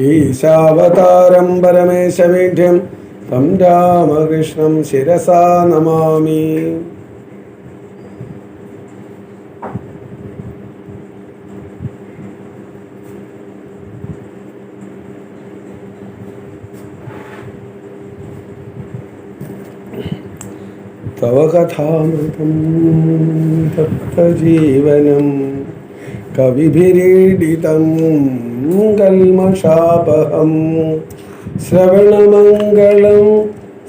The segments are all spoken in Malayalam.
ഈശാവതാരം പരമേശമീഢ്യം തം രാമകൃഷ്ണം ശിരസാ നമാമി. തവ കഥാമൃതം തപ്തജീവനം കവിഭിരീഡിതം കൽമഷാപഹം ശ്രവണമംഗളം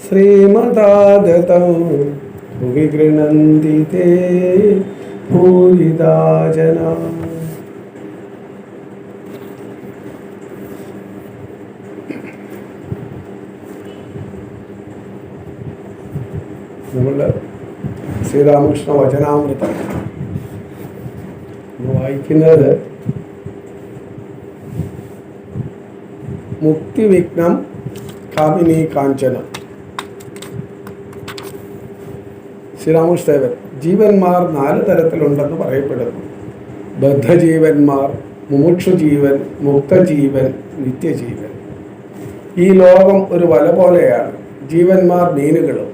ശ്രീമദാദതം ഭുവി ഗൃണന്തി തേ ഭൂരിദാ ജനാ. നമ്മൾ ശ്രീരാമകൃഷ്ണ വചനാമൃതം വായിക്കുന്നത് മുക്തിവിഘ്നം കാമിനി കാഞ്ചനം. ശ്രീരാമകൃഷ്ണദേവൻ ജീവന്മാർ 4 തരത്തിലുണ്ടെന്ന് പറയപ്പെടുന്നു. ബദ്ധജീവന്മാർ, മുമുക്ഷുജീവൻ, മുക്തജീവൻ, നിത്യജീവൻ. ഈ ലോകം ഒരു വല പോലെയാണ്. ജീവന്മാർ മീനുകളും.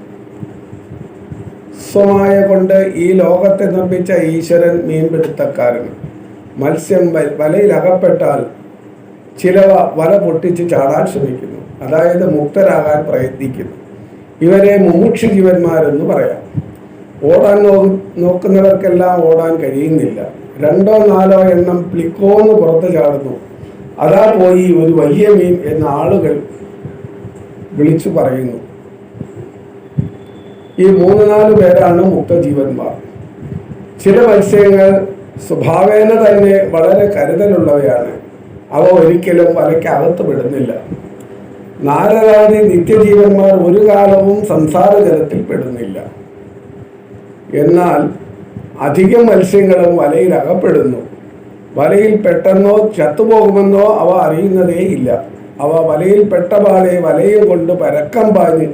സ്വമായ കൊണ്ട് ഈ ലോകത്തെ നിർമ്മിച്ച ഈശ്വരൻ മീൻപിടുത്തക്കാരൻ. മത്സ്യം വലയിലകപ്പെട്ടാൽ ചിലവ വല പൊട്ടിച്ച് ചാടാൻ ശ്രമിക്കുന്നു, അതായത് മുക്തരാകാൻ പ്രയത്നിക്കുന്നു. ഇവരെ മുമുക്ഷു ജീവന്മാരെന്ന് പറയാം. ഓടാൻ നോക്കുന്നവർക്കെല്ലാം ഓടാൻ കഴിയുന്നില്ല. 2 or 4 എണ്ണം പ്ലിക്കോന്ന് പുറത്ത് ചാടുന്നു. അതാ പോയി ഒരു വലിയ മീൻ എന്ന ആളുകൾ വിളിച്ചു പറയുന്നു. ഈ 3-4 പേരാണ് മുക്തജീവന്മാർ. ചില മത്സ്യങ്ങൾ സ്വഭാവേന തന്നെ വളരെ കരുതലുള്ളവയാണ്. അവ ഒരിക്കലും വലയ്ക്കകത്ത് പെടുന്നില്ല. നാരദാദി നിത്യജീവന്മാർ ഒരു കാലവും സംസാര ജലത്തിൽ പെടുന്നില്ല. എന്നാൽ അധികം മത്സ്യങ്ങളും വലയിൽ അകപ്പെടുന്നു. വലയിൽ പെട്ടെന്നോ ചത്തുപോകുമെന്നോ അവ അറിയുന്നതേയില്ല. അവ വലയിൽ പെട്ടപാടെ വലയും കൊണ്ട് പരക്കം പാഞ്ഞ്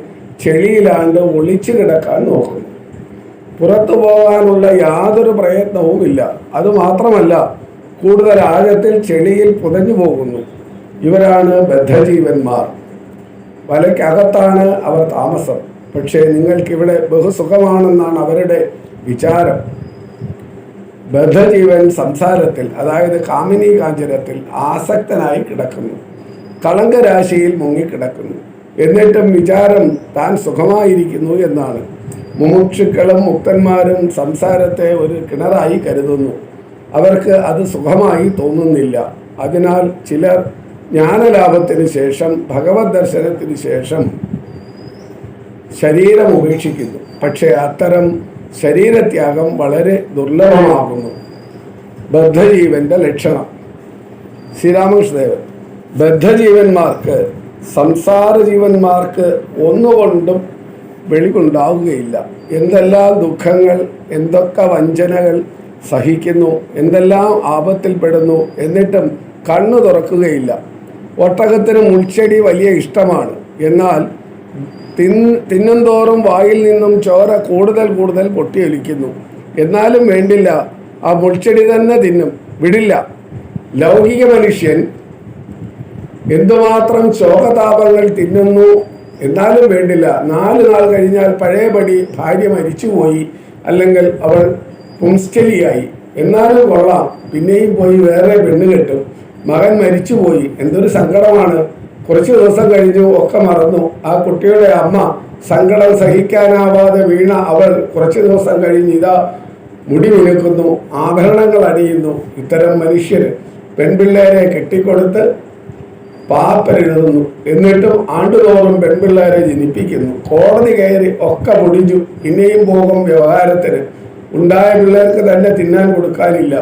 ചെളിയിലാണ്ട് ഒളിച്ചു കിടക്കാൻ നോക്കുന്നു. പുറത്തു പോകാനുള്ള യാതൊരു പ്രയത്നവുമില്ല. അതുമാത്രമല്ല, കൂടുതൽ ആഴത്തിൽ ചെളിയിൽ പുതഞ്ഞു പോകുന്നു. ഇവരാണ് ബദ്ധജീവന്മാർ. വലയ്ക്കകത്താണ് അവർ താമസം. പക്ഷേ നിങ്ങൾക്കിവിടെ ബഹുസുഖമാണെന്നാണ് അവരുടെ വിചാരം. ബദ്ധജീവൻ സംസാരത്തിൽ, അതായത് കാമിനി കാഞ്ചനത്തിൽ ആസക്തനായി കിടക്കുന്നു. കളങ്കരാശിയിൽ മുങ്ങിക്കിടക്കുന്നു. എന്നിട്ടും വിചാരം താൻ സുഖമായിരിക്കുന്നു എന്നാണ്. മുമുക്ഷുക്കളും മുക്തന്മാരും സംസാരത്തെ ഒരു കിണറായി കരുതുന്നു. അവർക്ക് അത് സുഖമായി തോന്നുന്നില്ല. അതിനാൽ ചിലർ ജ്ഞാനലാഭത്തിന് ശേഷം, ഭഗവത് ദർശനത്തിന് ശേഷം ശരീരം ഉപേക്ഷിക്കുന്നു. പക്ഷേ അത്തരം ശരീരത്യാഗം വളരെ ദുർലഭമാകുന്നു. ബദ്ധജീവന്റെ ലക്ഷണം. ശ്രീരാമകൃഷ്ണദേവൻ ബദ്ധജീവന്മാർക്ക്, സംസാര ജീവന്മാർക്ക് ഒന്നുകൊണ്ടും വെളിവുണ്ടാവുകയില്ല. എന്തെല്ലാം ദുഃഖങ്ങൾ, എന്തൊക്കെ വഞ്ചനകൾ സഹിക്കുന്നു, എന്തെല്ലാം ആപത്തിൽപ്പെടുന്നു. എന്നിട്ടും കണ്ണു തുറക്കുകയില്ല. ഒട്ടകത്തിന് മുൾച്ചെടി വലിയ ഇഷ്ടമാണ്. എന്നാൽ തിന്നുംതോറും വായിൽ നിന്നും ചോര കൂടുതൽ കൂടുതൽ പൊട്ടിയൊലിക്കുന്നു. എന്നാലും വേണ്ടില്ല, ആ മുൾച്ചെടി തന്നെ തിന്നും, വിടില്ല. ലൗകിക മനുഷ്യൻ എന്തുമാത്രം ശോകതാപങ്ങൾ തിന്നുന്നു, എന്നാലും വേണ്ടില്ല. 4 നാൾ കഴിഞ്ഞാൽ പഴയപടി ഭാര്യ മരിച്ചുപോയി, അല്ലെങ്കിൽ അവൾ പുംസ്കലിയായി. എന്നാലും കൊള്ളാം, പിന്നെയും പോയി വേറെ പെണ്ണ് കെട്ടും. മകൻ മരിച്ചുപോയി, എന്തൊരു സങ്കടമാണ്. കുറച്ച് ദിവസം കഴിഞ്ഞു, ഒക്കെ മറന്നു. ആ കുട്ടിയുടെ അമ്മ സങ്കടം സഹിക്കാനാവാതെ വീണ അവൾ കുറച്ച് ദിവസം കഴിഞ്ഞ് ഇതാ മുടി വിലക്കുന്നു, ആഭരണങ്ങൾ അണിയുന്നു. ഇത്തരം മനുഷ്യർ പെൺപിള്ളേരെ കെട്ടിക്കൊടുത്ത് പാപ്പരെഴുതുന്നു. എന്നിട്ടും ആണ്ടുതോറും പെൺപിള്ളേരെ ജനിപ്പിക്കുന്നു. കോടതി കയറി ഒക്കെ പൊടിഞ്ഞു. പിന്നെയും പോകും വ്യവഹാരത്തിന്. ഉണ്ടായ പിള്ളേർക്ക് തന്നെ തിന്നാൻ കൊടുക്കാനില്ല,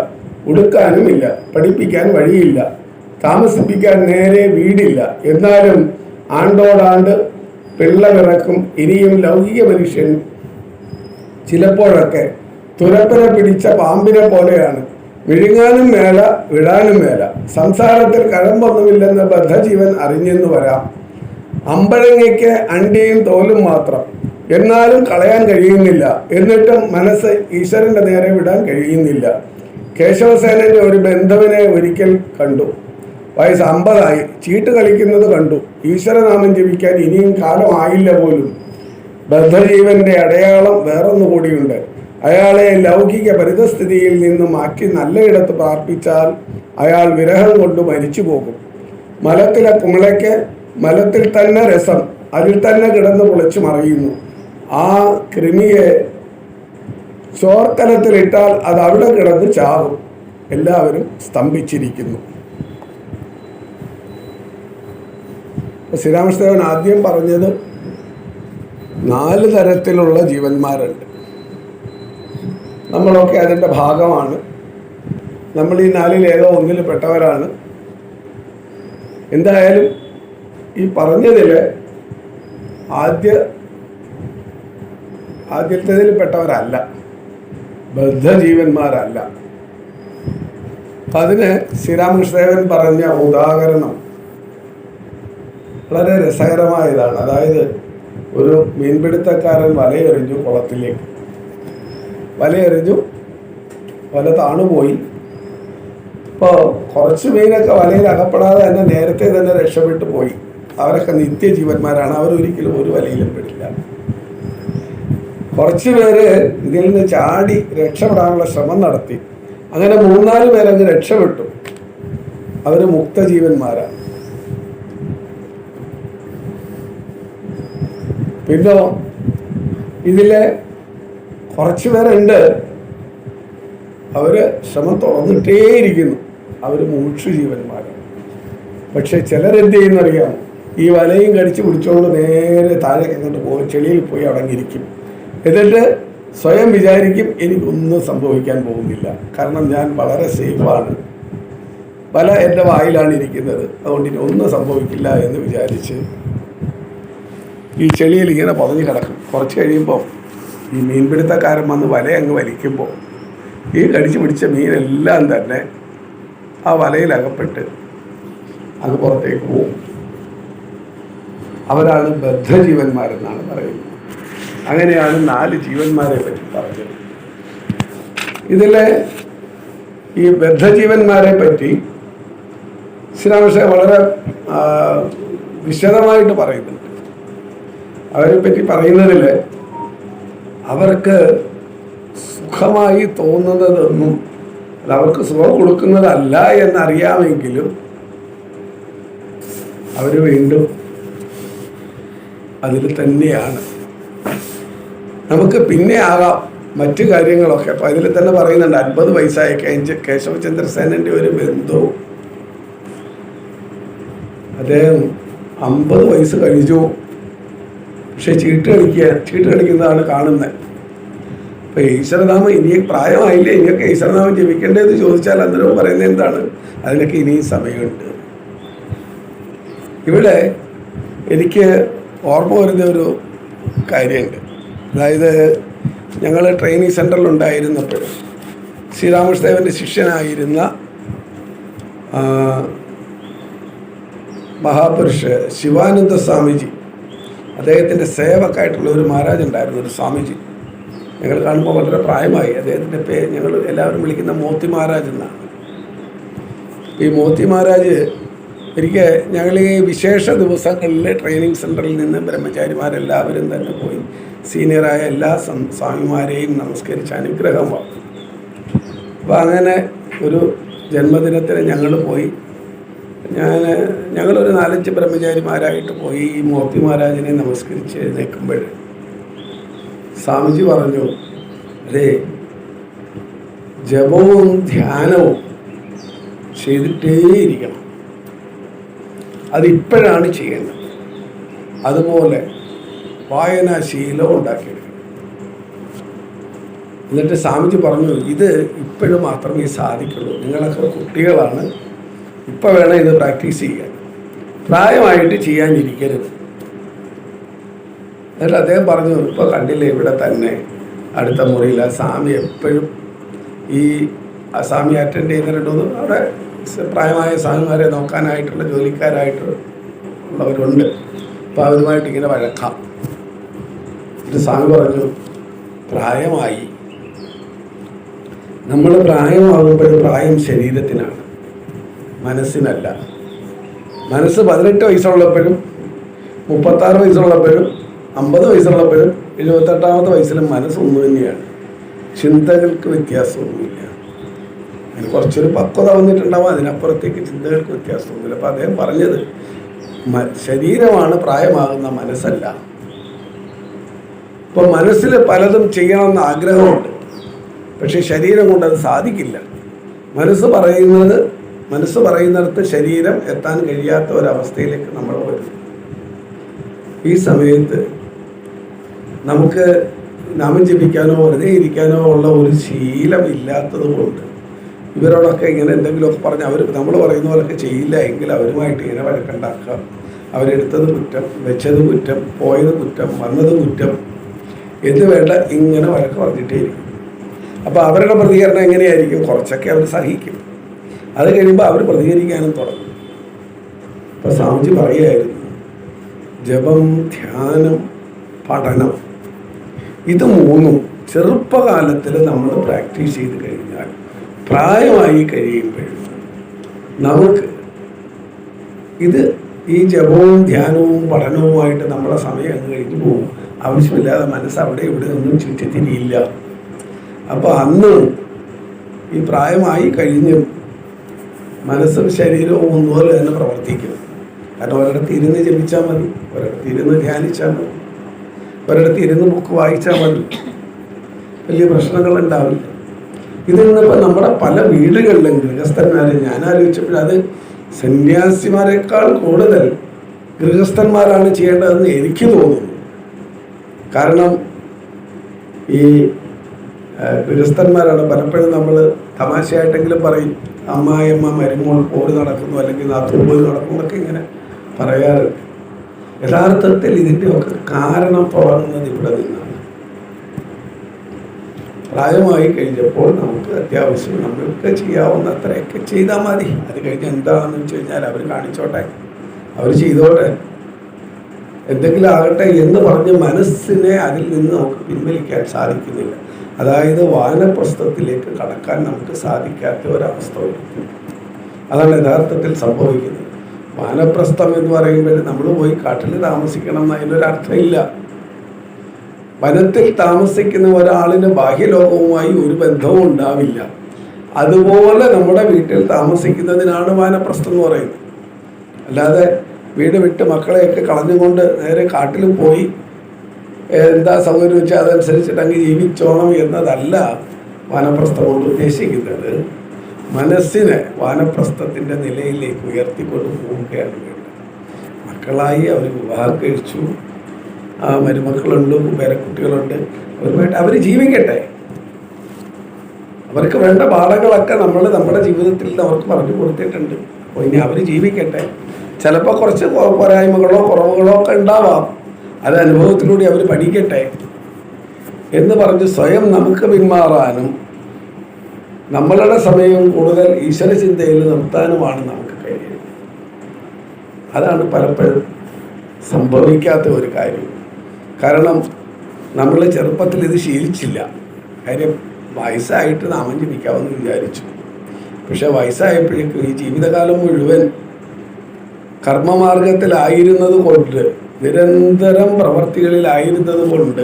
ഉടുക്കാനുമില്ല, പഠിപ്പിക്കാൻ വഴിയില്ല, താമസിപ്പിക്കാൻ നേരെ വീടില്ല. എന്നാലും ആണ്ടോടാണ്ട് പിള്ള പിറക്കും. ഇനിയും ലൗകിക മനുഷ്യൻ ചിലപ്പോഴൊക്കെ തുരപ്പനെ പിടിച്ച പാമ്പിനെ പോലെയാണ്. വിഴുങ്ങാനും മേല, വിടാനും മേല. സംസാരത്തിൽ കഴമ്പൊന്നുമില്ലെന്ന് ബദ്ധജീവൻ അറിഞ്ഞെന്ന് വരാം. അമ്പഴങ്ങയ്ക്ക് അണ്ടിയും തോലും മാത്രം. എന്നാലും കളയാൻ കഴിയുന്നില്ല. എന്നിട്ടും മനസ്സ് ഈശ്വരന്റെ നേരെ വിടാൻ കഴിയുന്നില്ല. കേശവസേനന്റെ ഒരു ബന്ധുവിനെ ഒരിക്കൽ കണ്ടു. വയസ്സ് 50 ചീട്ട് കളിക്കുന്നത് കണ്ടു. ഈശ്വരനാമം ജപിക്കാൻ ഇനിയും കാലമായില്ല പോലും. ബദ്ധജീവന്റെ അടയാളം വേറൊന്നു കൂടിയുണ്ട്. അയാളെ ലൗകിക പരിതസ്ഥിതിയിൽ നിന്ന് മാറ്റി നല്ലയിടത്ത് പ്രാർത്ഥിച്ചാൽ അയാൾ വിരഹം കൊണ്ട് മരിച്ചു പോകും. മലത്തിലെ കുമിളയ്ക്ക് മലത്തിൽ തന്നെ രസം, അതിൽ തന്നെ കിടന്ന് പൊളിച്ചു മറിയുന്നു. ആ കൃമിയെ ചോർക്കലത്തിലിട്ടാൽ അത് അവിടെ കിടന്ന് ചാവും. എല്ലാവരും സ്തംഭിച്ചിരിക്കുന്നു. ശ്രീരാമകൃഷ്ണദേവൻ ആദ്യം പറഞ്ഞത് 4 തരത്തിലുള്ള ജീവന്മാരുണ്ട്. നമ്മളൊക്കെ അതിൻ്റെ ഭാഗമാണ്. നമ്മൾ ഈ 4-ൽ ഏതോ ഒന്നിൽ പെട്ടവരാണ്. എന്തായാലും ഈ പറഞ്ഞതിൽ ആദ്യത്തേതിൽ പെട്ടവരല്ല, ബദ്ധജീവന്മാരല്ല. അതിന് ശ്രീരാമകൃഷ്ണദേവൻ പറഞ്ഞ ഉദാഹരണം വളരെ രസകരമായതാണ്. അതായത് ഒരു മീൻപിടുത്തക്കാരൻ വലയെറിഞ്ഞു കുളത്തിലേക്ക്. വലയെറിഞ്ഞു, വല താണുപോയി. അപ്പോൾ കുറച്ച് മീനൊക്കെ വലയിൽ അകപ്പെടാതെ തന്നെ നേരത്തെ തന്നെ രക്ഷപ്പെട്ടു പോയി. അവരൊക്കെ നിത്യജീവന്മാരാണ്. അവരൊരിക്കലും ഒരു വലയിലും പെടില്ല. കുറച്ച് പേര് ഇതിൽ നിന്ന് ചാടി രക്ഷപ്പെടാനുള്ള ശ്രമം നടത്തി. അങ്ങനെ 3-4 പേരങ്ങ് രക്ഷപ്പെട്ടു. അവർ മുക്തജീവന്മാരാണ്. പിന്നെ ഇതിലെ കുറച്ച് പേരുണ്ട്, അവര് ശ്രമം തുറന്നിട്ടേയിരിക്കുന്നു. അവർ മുമുക്ഷുജീവന്മാരാണ്. പക്ഷെ ചിലരെന്ത് ചെയ്യുന്നറിയാം, ഈ വലയും കടിച്ച് പിടിച്ചുകൊണ്ട് നേരെ താഴേക്ക് അങ്ങോട്ട് പോകും, ചെളിയിൽ പോയി അടങ്ങിയിരിക്കും. എന്നിട്ട് സ്വയം വിചാരിക്കും എനിക്കൊന്നും സംഭവിക്കാൻ പോകുന്നില്ല, കാരണം ഞാൻ വളരെ സേഫാണ്, വല എൻ്റെ വായിലാണ് ഇരിക്കുന്നത്, അതുകൊണ്ട് ഇനി ഒന്നും സംഭവിക്കില്ല എന്ന് വിചാരിച്ച് ഈ ചെളിയിൽ ഇങ്ങനെ പതഞ്ഞ് കിടക്കും. കുറച്ച് കഴിയുമ്പോൾ ഈ മീൻപിടുത്തക്കാരൻ വന്ന് വല അങ്ങ് വലിക്കുമ്പോൾ ഈ കടിച്ചു പിടിച്ച മീനെല്ലാം തന്നെ ആ വലയിലകപ്പെട്ട് അത് പുറത്തേക്ക് പോകും. അവരാണ് ബദ്ധജീവന്മാരെന്നാണ് പറയുന്നത്. അങ്ങനെയാണ് 4 ജീവന്മാരെ പറ്റി പറഞ്ഞത്. ഇതിലെ ഈ ബദ്ധജീവന്മാരെ പറ്റി ശ്രീരാമകൃഷ്ണൻ വളരെ വിശദമായിട്ട് പറയുന്നുണ്ട്. അവരെ പറ്റി പറയുന്നതിൽ അവർക്ക് സുഖമായി തോന്നുന്നതൊന്നും അവർക്ക് സുഖം കൊടുക്കുന്നതല്ല എന്നറിയാമെങ്കിലും അവർ വീണ്ടും അതിൽ തന്നെയാണ്. നമുക്ക് പിന്നെ ആകാം മറ്റു കാര്യങ്ങളൊക്കെ. അപ്പം അതിൽ തന്നെ പറയുന്നുണ്ട്, 50 വയസ്സായ കേശവചന്ദ്രസേനൻ്റെ ഒരു ബന്ധു, അദ്ദേഹം 50 വയസ്സ് കഴിഞ്ഞു, പക്ഷെ ചീട്ട് കളിക്കുന്നതാണ് കാണുന്നത്. അപ്പം ഈശ്വരനാമം ഇനി പ്രായമായില്ലേ, ഇനിയൊക്കെ ഈശ്വരനാമം ജപിക്കേണ്ടതെന്ന് ചോദിച്ചാൽ അന്നേരം പറയുന്നത് എന്താണ്, അതിനൊക്കെ ഇനിയും സമയമുണ്ട്. ഇവിടെ എനിക്ക് ഓർമ്മ വരുന്ന ഒരു കാര്യമുണ്ട്. അതായത് ഞങ്ങൾ ട്രെയിനിങ് സെൻറ്ററിലുണ്ടായിരുന്നപ്പോൾ ശ്രീരാമകൃഷ്ണദേവൻ്റെ ശിഷ്യനായിരുന്ന മഹാപുരുഷ് ശിവാനന്ദ സ്വാമിജി, അദ്ദേഹത്തിൻ്റെ സേവക്കായിട്ടുള്ള ഒരു മഹാരാജ് ഉണ്ടായിരുന്നു, ഒരു സ്വാമിജി. ഞങ്ങൾ കാണുമ്പോൾ വളരെ പ്രായമായി. അദ്ദേഹത്തിൻ്റെ പേര് ഞങ്ങൾ എല്ലാവരും വിളിക്കുന്ന മോത്തി മഹാരാജ് എന്നാണ്. ഈ മോത്തി മഹാരാജ് ഒരിക്കൽ ഞങ്ങൾ ഈ വിശേഷ ദിവസങ്ങളിൽ ട്രെയിനിങ് സെൻറ്ററിൽ നിന്ന് ബ്രഹ്മചാരിമാരെല്ലാവരും തന്നെ പോയി സീനിയറായ എല്ലാ സ്വാമിമാരെയും നമസ്കരിച്ച് അനുഗ്രഹം വാങ്ങി. അപ്പോൾ അങ്ങനെ ഒരു ജന്മദിനത്തിന് ഞങ്ങൾ പോയി. ഞങ്ങളൊരു 4-5 ബ്രഹ്മചാരിമാരായിട്ട് പോയി ഈ മൂർത്തി മഹാരാജിനെ നമസ്കരിച്ച് എഴുന്നേൽക്കുമ്പോൾ സ്വാമിജി പറഞ്ഞു, അതെ, ജപവും ധ്യാനവും ചെയ്തിട്ടേയിരിക്കണം, അതിപ്പോഴാണ് ചെയ്യേണ്ടത്. അതുപോലെ വായനാശീലം ഉണ്ടാക്കിയെടുക്കണം. എന്നിട്ട് സ്വാമിജി പറഞ്ഞു, ഇത് ഇപ്പോഴും മാത്രമേ സാധിക്കുള്ളൂ, നിങ്ങളൊക്കെ കുട്ടികളാണ്, ഇപ്പം വേണം ഇത് പ്രാക്ടീസ് ചെയ്യാൻ, പ്രായമായിട്ട് ചെയ്യാനിരിക്കരുത്. എന്നിട്ട് അദ്ദേഹം പറഞ്ഞു, ഇപ്പോൾ കണ്ടില്ലേ ഇവിടെ തന്നെ അടുത്ത മുറിയിൽ ആ സ്വാമി എപ്പോഴും ഈ സ്വാമി അറ്റൻഡ് ചെയ്യുന്നുണ്ടെന്ന്, അവിടെ പ്രായമായ സ്വാമിമാരെ നോക്കാനായിട്ടുള്ള ജോലിക്കാരായിട്ടുള്ളവരുണ്ട്. അപ്പോൾ അവരുമായിട്ട് ഇങ്ങനെ വഴക്കാം. ഇത് സ്വാമി പറഞ്ഞു, പ്രായമായി, നമ്മൾ പ്രായമാകുമ്പോഴും പ്രായം ശരീരത്തിനാണ്, മനസ്സിനല്ല. മനസ്സ് 18 വയസ്സുള്ളപ്പോഴും 36 വയസ്സുള്ളപ്പോഴും 50 വയസ്സുള്ളപ്പോഴും 78ാമത്തെ വയസ്സിലും മനസ്സൊന്നു തന്നെയാണ്. ചിന്തകൾക്ക് വ്യത്യാസമൊന്നുമില്ല. അതിന് കുറച്ചൊരു പക്വത വന്നിട്ടുണ്ടാവും, അതിനപ്പുറത്തേക്ക് ചിന്തകൾക്ക് വ്യത്യാസമൊന്നുമില്ല. അപ്പം അദ്ദേഹം പറഞ്ഞത് ശരീരമാണ് പ്രായമാകുന്ന, മനസ്സല്ല. ഇപ്പം മനസ്സിൽ പലതും ചെയ്യണമെന്ന് ആഗ്രഹമുണ്ട്, പക്ഷെ ശരീരം കൊണ്ട് അത് സാധിക്കില്ല. മനസ്സ് പറയുന്നിടത്ത് ശരീരം എത്താൻ കഴിയാത്ത ഒരവസ്ഥയിലേക്ക് നമ്മൾ വരും. ഈ സമയത്ത് നമുക്ക് നാമം ജപിക്കാനോ വെറുതെ ഇരിക്കാനോ ഉള്ള ഒരു ശീലമില്ലാത്തത് കൊണ്ട് ഇവരോടൊക്കെ ഇങ്ങനെ എന്തെങ്കിലുമൊക്കെ പറഞ്ഞ് നമ്മൾ പറയുന്ന പോലൊക്കെ ചെയ്യില്ല എങ്കിൽ അവരുമായിട്ട് ഇങ്ങനെ വഴക്കുണ്ടാക്കുക. അവരെടുത്തത് കുറ്റം, വെച്ചത് കുറ്റം, പോയത് കുറ്റം, വന്നത് കുറ്റം എന്ന് വേണ്ട ഇങ്ങനെ വഴക്ക് പറഞ്ഞിട്ടേ ഇരിക്കും. അപ്പോൾ അവരുടെ പ്രതികരണം എങ്ങനെയായിരിക്കും? കുറച്ചൊക്കെ അവർ സഹിക്കും. അത് കഴിയുമ്പോൾ അവർ പ്രതികരിക്കാനും തുടങ്ങും. ഇപ്പം സ്വാമിജി പറയുമായിരുന്നു, ജപം, ധ്യാനം, പഠനം, ഇത് മൂന്നും ചെറുപ്പകാലത്തിൽ നമ്മൾ പ്രാക്ടീസ് ചെയ്ത് കഴിഞ്ഞാൽ പ്രായമായി കഴിയുമ്പോഴും നമുക്ക് ഈ ജപവും ധ്യാനവും പഠനവുമായിട്ട് നമ്മുടെ സമയം അങ്ങ് കഴിഞ്ഞു പോകും. ആവശ്യമില്ലാതെ മനസ്സ് അവിടെ ഇവിടെ ഒന്നും ചുറ്റിത്തിരിയില്ല. അപ്പോൾ അന്ന് ഈ പ്രായമായി കഴിഞ്ഞും മനസ്സും ശരീരവും ഒന്നുപോലെ തന്നെ പ്രവർത്തിക്കും. കാരണം ഒരിടത്ത് ഇരുന്ന് ജപിച്ചാൽ മതി, ഒരിടത്ത് ഇരുന്ന് ധ്യാനിച്ചാൽ മതി, ഒരിടത്ത് ഇരുന്ന് ബുക്ക് വായിച്ചാൽ മതി, വലിയ പ്രശ്നങ്ങളുണ്ടാവില്ല. ഇതിൽ നിന്നിപ്പോൾ നമ്മുടെ പല വീടുകളിലും ഗൃഹസ്ഥന്മാരെ ഞാൻ ആലോചിച്ചപ്പോൾ അത് സന്യാസിമാരെക്കാൾ കൂടുതൽ ഗൃഹസ്ഥന്മാരാണ് ചെയ്യേണ്ടതെന്ന് എനിക്ക് തോന്നുന്നു. കാരണം ഈ ഗൃഹസ്ഥന്മാരാണ് പലപ്പോഴും നമ്മൾ തമാശയായിട്ടെങ്കിലും പറയും, അമ്മായിയമ്മ മരുമോൾ പോര് നടക്കുന്നു, അല്ലെങ്കിൽ നാത്തൂൻ പോര് നടക്കുന്നു എന്നൊക്കെ ഇങ്ങനെ പറയാറുണ്ട്. യഥാർത്ഥത്തിൽ ഇതിൻ്റെയൊക്കെ കാരണം തുടങ്ങുന്നത് ഇവിടെ നിന്നാണ്. പ്രായമായി കഴിഞ്ഞപ്പോൾ നമുക്ക് അത്യാവശ്യം നമ്മൾക്ക് ചെയ്യാവുന്ന അത്രയൊക്കെ ചെയ്താൽ മതി. അത് കഴിഞ്ഞ് എന്താണെന്ന് വെച്ച് കഴിഞ്ഞാൽ അവർ കാണിച്ചോട്ടെ, അവർ ചെയ്തോട്ടെ, എന്തെങ്കിലും ആകട്ടെ എന്ന് പറഞ്ഞ് മനസ്സിനെ അതിൽ നിന്ന് നമുക്ക് പിൻവലിക്കാൻ സാധിക്കുന്നില്ല. അതായത് വാനപ്രസ്ഥത്തിലേക്ക് കടക്കാൻ നമുക്ക് സാധിക്കാത്ത ഒരവസ്ഥ വരും. അതാണ് യഥാർത്ഥത്തിൽ സംഭവിക്കുന്നത്. വാനപ്രസ്ഥം എന്ന് പറയുമ്പോൾ നമ്മൾ പോയി കാട്ടിൽ താമസിക്കണം എന്ന് അതിനൊരർത്ഥമില്ല. വനത്തിൽ താമസിക്കുന്ന ഒരാളിന് ബാഹ്യലോകവുമായി ഒരു ബന്ധവും ഉണ്ടാവില്ല. അതുപോലെ നമ്മുടെ വീട്ടിൽ താമസിക്കുന്നതിനാണ് വാനപ്രസ്ഥം എന്ന് പറയുന്നത്. അല്ലാതെ വീട് വിട്ട് മക്കളെയൊക്കെ കളഞ്ഞുകൊണ്ട് നേരെ കാട്ടിൽ പോയി എന്താ സൗകര്യം വെച്ചാൽ അതനുസരിച്ചിട്ട് അങ്ങ് ജീവിച്ചോണം എന്നതല്ല വാനപ്രസ്ഥം കൊണ്ട് ഉദ്ദേശിക്കുന്നത്. മനസ്സിനെ വാനപ്രസ്ഥത്തിൻ്റെ നിലയിലേക്ക് ഉയർത്തിക്കൊണ്ട് പോവുകയാണ് വേണ്ടത്. മക്കളായി അവർ വിവാഹം കഴിച്ചു, മരുമക്കളുണ്ട്, പേരക്കുട്ടികളുണ്ട്, അവരുമായിട്ട് അവർ ജീവിക്കട്ടെ. അവർക്ക് വേണ്ട പാഠങ്ങളൊക്കെ നമ്മൾ നമ്മുടെ ജീവിതത്തിൽ അവർക്ക് പറഞ്ഞു കൊടുത്തിട്ടുണ്ട്. അപ്പോൾ ഇനി അവർ ജീവിക്കട്ടെ. ചിലപ്പോൾ കുറച്ച് പോരായ്മകളോ കുറവുകളോ ഒക്കെ ഉണ്ടാവാം, അത് അനുഭവത്തിലൂടെ അവർ പഠിക്കട്ടെ എന്ന് പറഞ്ഞ് സ്വയം നമുക്ക് പിന്മാറാനും നമ്മളുടെ സമയം കൂടുതൽ ഈശ്വരചിന്തയിൽ നിർത്താനുമാണ് നമുക്ക് കഴിയുന്നത്. അതാണ് പലപ്പോഴും സംഭവിക്കാത്ത ഒരു കാര്യം. കാരണം നമ്മൾ ചെറുപ്പത്തിൽ ഇത് ശീലിച്ചില്ല. കാര്യം വയസ്സായിട്ട് നാമം ജപിക്കാമെന്ന് വിചാരിച്ചു. പക്ഷെ വയസ്സായപ്പോഴേക്കും ഈ ജീവിതകാലം മുഴുവൻ കർമ്മമാർഗത്തിലായിരുന്നത് കൊണ്ട്, നിരന്തരം പ്രവർത്തികളിലായിരുന്നത് കൊണ്ട്